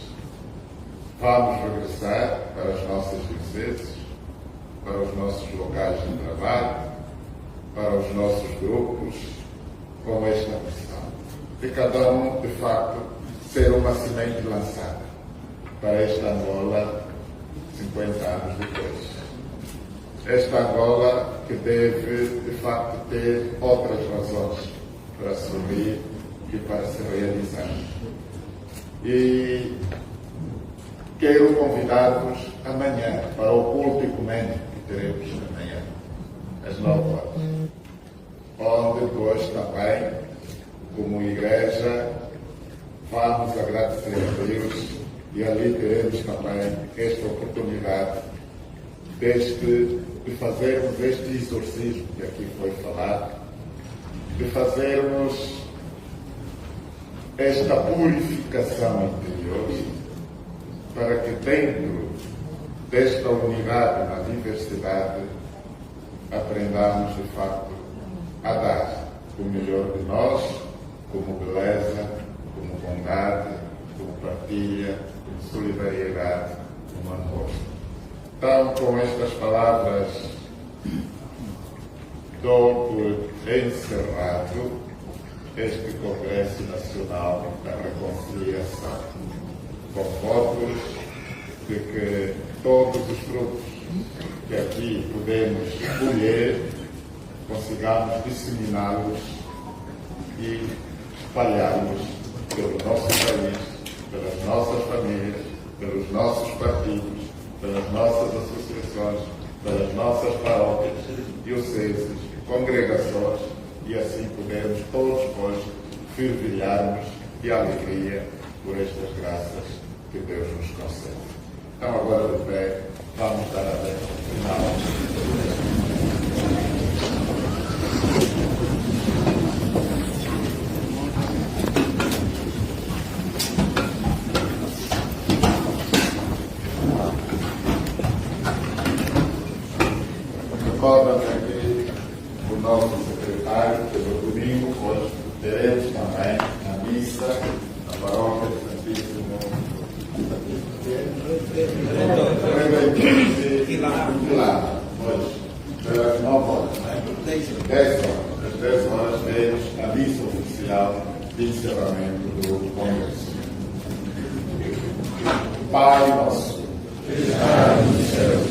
Speaker 14: Vamos regressar para as nossas dioceses, para os nossos locais de trabalho, para os nossos grupos, com esta missão de cada um, de facto, ser uma semente lançada para esta Angola 50 anos depois. Esta Angola que deve, de facto, ter outras razões para sorrir e para se realizar. E quero convidar-vos amanhã para o culto ecumênico que teremos amanhã, às 9 horas, onde depois também, como igreja, vamos agradecer a Deus e ali teremos também esta oportunidade de fazermos este exorcismo que aqui foi falado, de fazermos esta purificação interior, para que dentro desta unidade na diversidade aprendamos de facto a dar o melhor de nós, como beleza, como bondade, como partilha, como solidariedade, como amor. Então, com estas palavras, dou por encerrado este Congresso Nacional da Reconciliação, com votos de que todos os frutos que aqui podemos colher, consigamos disseminá-los e espalhá-los pelo nosso país, pelas nossas famílias, pelos nossos partidos, pelas nossas associações, pelas nossas paróquias, dioceses, congregações, e assim podermos todos hoje fervilharmos de alegria por estas graças que Deus nos concede. Então, agora de pé, vamos dar a bênção final. Recorda-me aqui o nosso secretário, que no domingo hoje teremos também a missa na paróquia de Santíssimo Pilar, hoje, pelas 9 horas, 10 horas. Às 10 horas teremos a missa oficial de encerramento do Congresso. Pai nosso, que estás nos céus,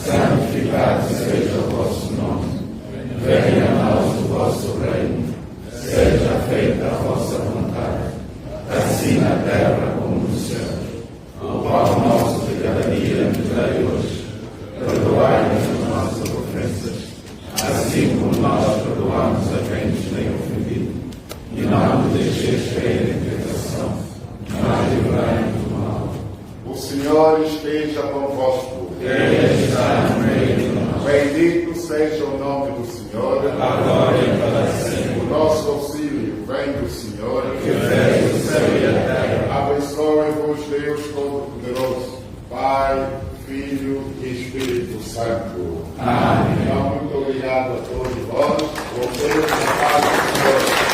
Speaker 14: santificado seja o vosso nome. Venha a nós o vosso reino. Seja feita a vossa vontade, assim na terra como no céu. O pão nosso de cada dia nos dai hoje. Perdoai-nos as nossas ofensas, assim como nós perdoamos a quem nos tem ofendido. E não nos deixeis cair em tentação, mas livrai-nos do mal. O Senhor esteja convosco. Ele está no meio de nós. Bendito seja o nome do Senhor, agora e para sempre. O nosso auxílio vem do Senhor, que fez o céu e a terra. Abençoe-vos Deus Todo-Poderoso, Pai, Filho e Espírito Santo. Amém. Então, muito obrigado a todos vós. Voltemos a paz do Senhor.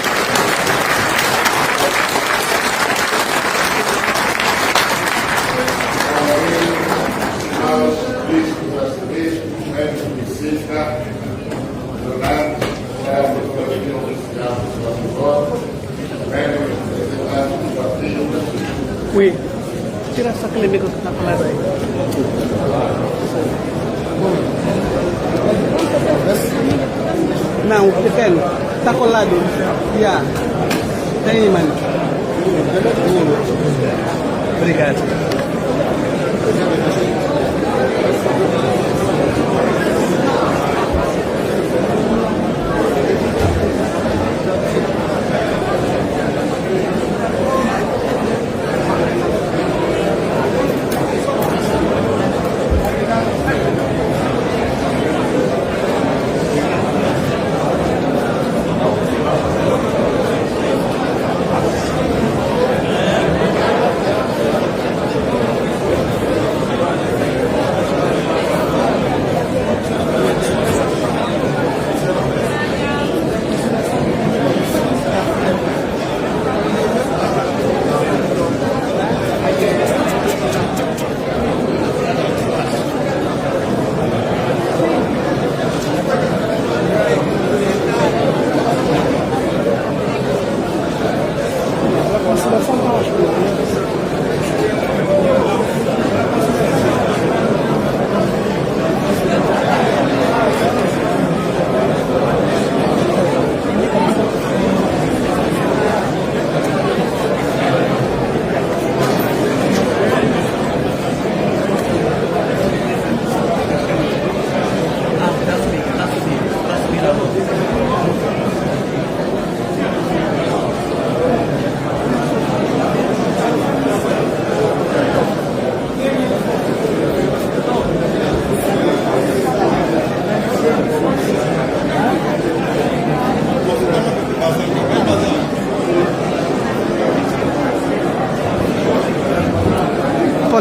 Speaker 9: Oui, tira só aquele micro que está falando aí. Não, o pequeno. Está colado. Já. Tem, mano. Obrigado.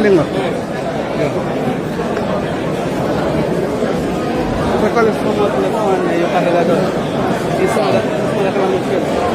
Speaker 9: língua. Recolhe o seu telefone e o carregador. Isso é daquela mochila.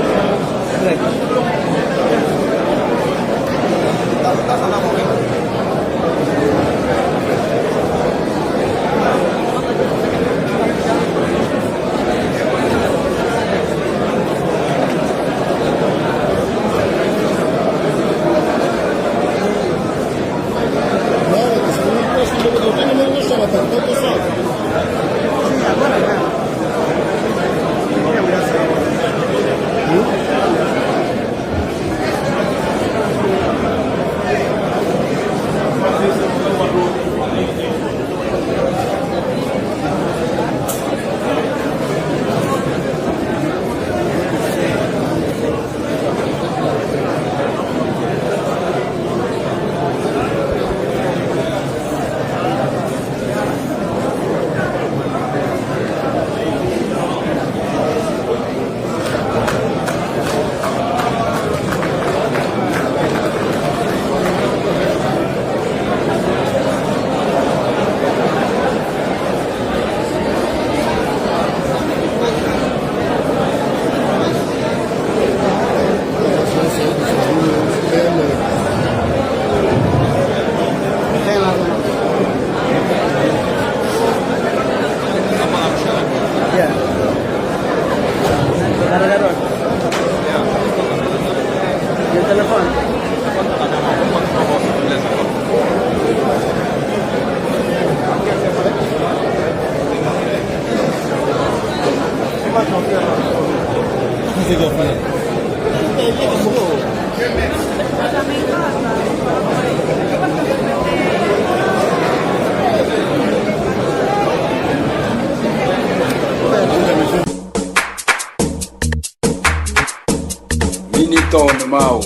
Speaker 15: Minitono mau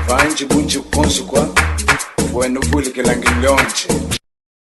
Speaker 15: vanji bunji konsukwa wenu vuli kilangilonje